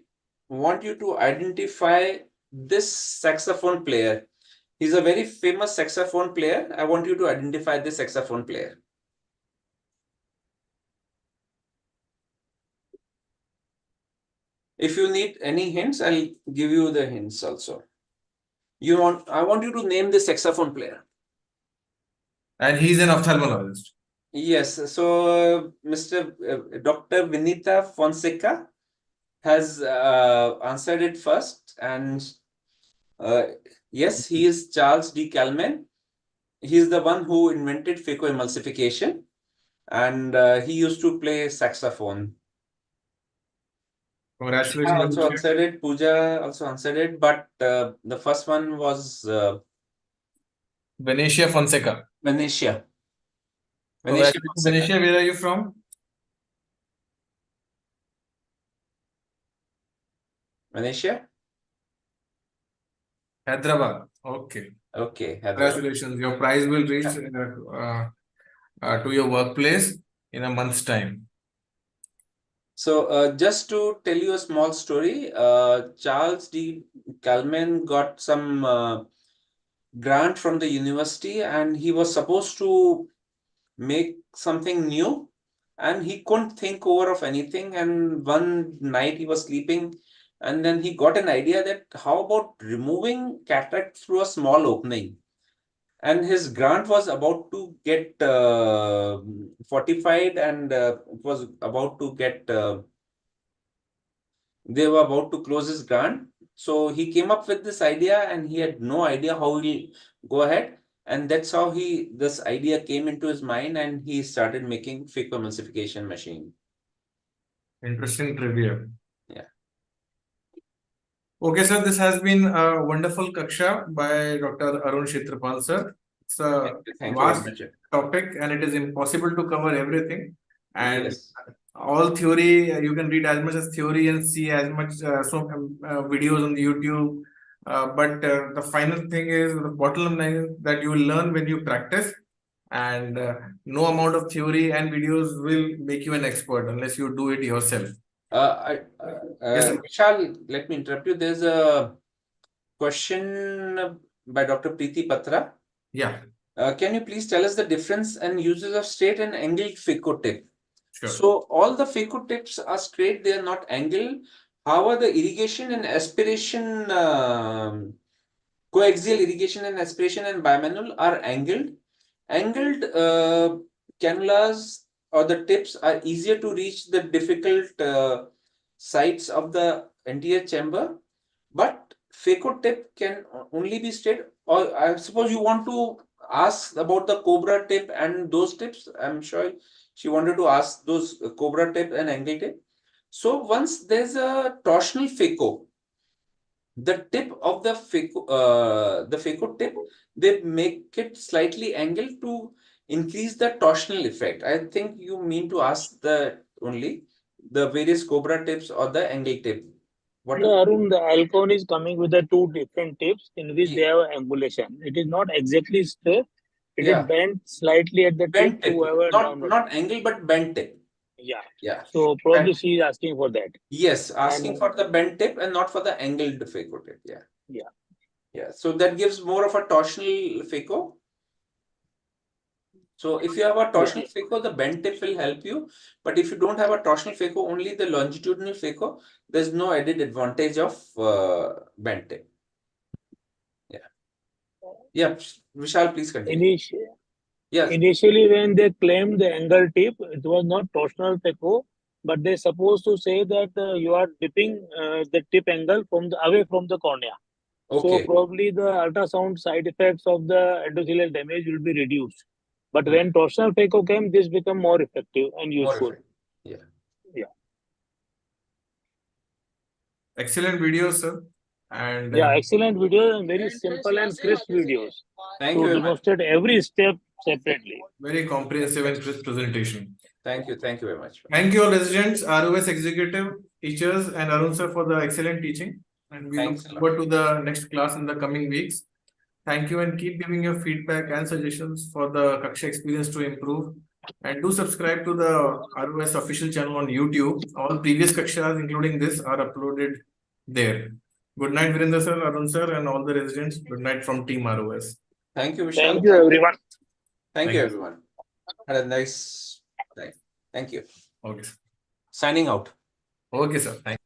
want you to identify this saxophone player. He's a very famous saxophone player. I want you to identify this saxophone player. If you need any hints, I'll give you the hints also. I want you to name the saxophone player. And he's an ophthalmologist. Yes, so Mr. Dr. Vinita Fonseca has answered it first, and yes, he is Charles D. Kalman. He is the one who invented phacoemulsification, and he used to play saxophone. Congratulations, Also Abhishek. answered it. Pooja also answered it, but the first one was Venetia Fonseca. Venetia. Congratulations, Fonseca. Venetia. Where are you from? Venetia? Hyderabad. Okay. Okay, Hyderabad. Congratulations. Your prize will reach to your workplace in a month's time. So just to tell you a small story, Charles D. Kalman got some grant from the university, and he was supposed to make something new, and he couldn't think over of anything. And one night he was sleeping, and then he got an idea that how about removing cataract through a small opening? And his grant was about to get fortified, and it was about to get they were about to close his grant. So he came up with this idea, and he had no idea how he'll go ahead. And that's how this idea came into his mind, and he started making phacoemulsification machine. Interesting trivia. Yeah. Okay, sir. This has been a wonderful Kaksha by Dr. Arun Kshetrapal, sir. It's a Thank you very vast much. topic, and it is impossible to cover everything. And Yes. all theory, you can read as much as theory and see as much videos on the YouTube. But the final thing is, the bottom line is that you will learn when you practice, and no amount of theory and videos will make you an expert unless you do it yourself. Yes, sir. Vishal, let me interrupt you. There's a question by Dr. Preeti Patra. Yeah, Can you please tell us the difference and uses of straight and angled phaco tip? sure. So all the phaco tips are straight; they are not angled. However, the irrigation and aspiration, coaxial irrigation and aspiration and bimanual are angled. Angled cannulas or the tips are easier to reach the difficult sides of the anterior chamber, but phaco tip can only be straight. Or I suppose you want to ask about the cobra tip and those tips. I'm sure she wanted to ask those cobra tip and angle tip. So once there's a torsional phaco, the tip of the phaco tip, they make it slightly angled to increase the torsional effect. I think you mean to ask the various cobra tips or the angle tip. What? No, Arun, the Alcon is coming with the two different tips in which they Yeah. have angulation. It is not exactly straight. It Yeah. is bent slightly at the tip Bent tip, to have a not downward. angle, but bent tip. Yeah. Yeah. So probably And she is asking for that. yes, asking And for the bent tip and not for the angled phaco tip. Yeah. yeah. Yeah. So that gives more of a torsional phaco. So if you have a torsional phaco, the bent tip will help you. But if you don't have a torsional phaco, only the longitudinal phaco, there's no added advantage of bent tip. Yeah. Yeah. Vishal, please continue. Yes. Initially, when they claimed the angle tip, it was not torsional phaco, but they supposed to say that you are dipping the tip angle from away from the cornea. So Okay. probably the ultrasound side effects of the endothelial damage will be reduced. But when torsional phaco came, this become more effective and More useful. effective. Yeah. Yeah. Excellent videos, sir. And Yeah, excellent videos and very simple and crisp videos Thank you to very much. demonstrate every step separately. very comprehensive and crisp presentation. Thank you. Thank you very much. Thank you all residents, ROS executive, teachers, and Arun sir for the excellent teaching. And we Thanks look a lot. forward to the next class in the coming weeks. Thank you, and keep giving your feedback and suggestions for the Kaksha experience to improve. And do subscribe to the ROS official channel on YouTube. All previous Kakshas, including this, are uploaded there. Good night, Virendra sir, Arun sir, and all the residents. Good night from Team ROS. Thank you, Vishal. Thank you, everyone. Thank you, everyone. Had a nice time. Thank you. Okay, sir. Signing out. Okay, sir. Thank you.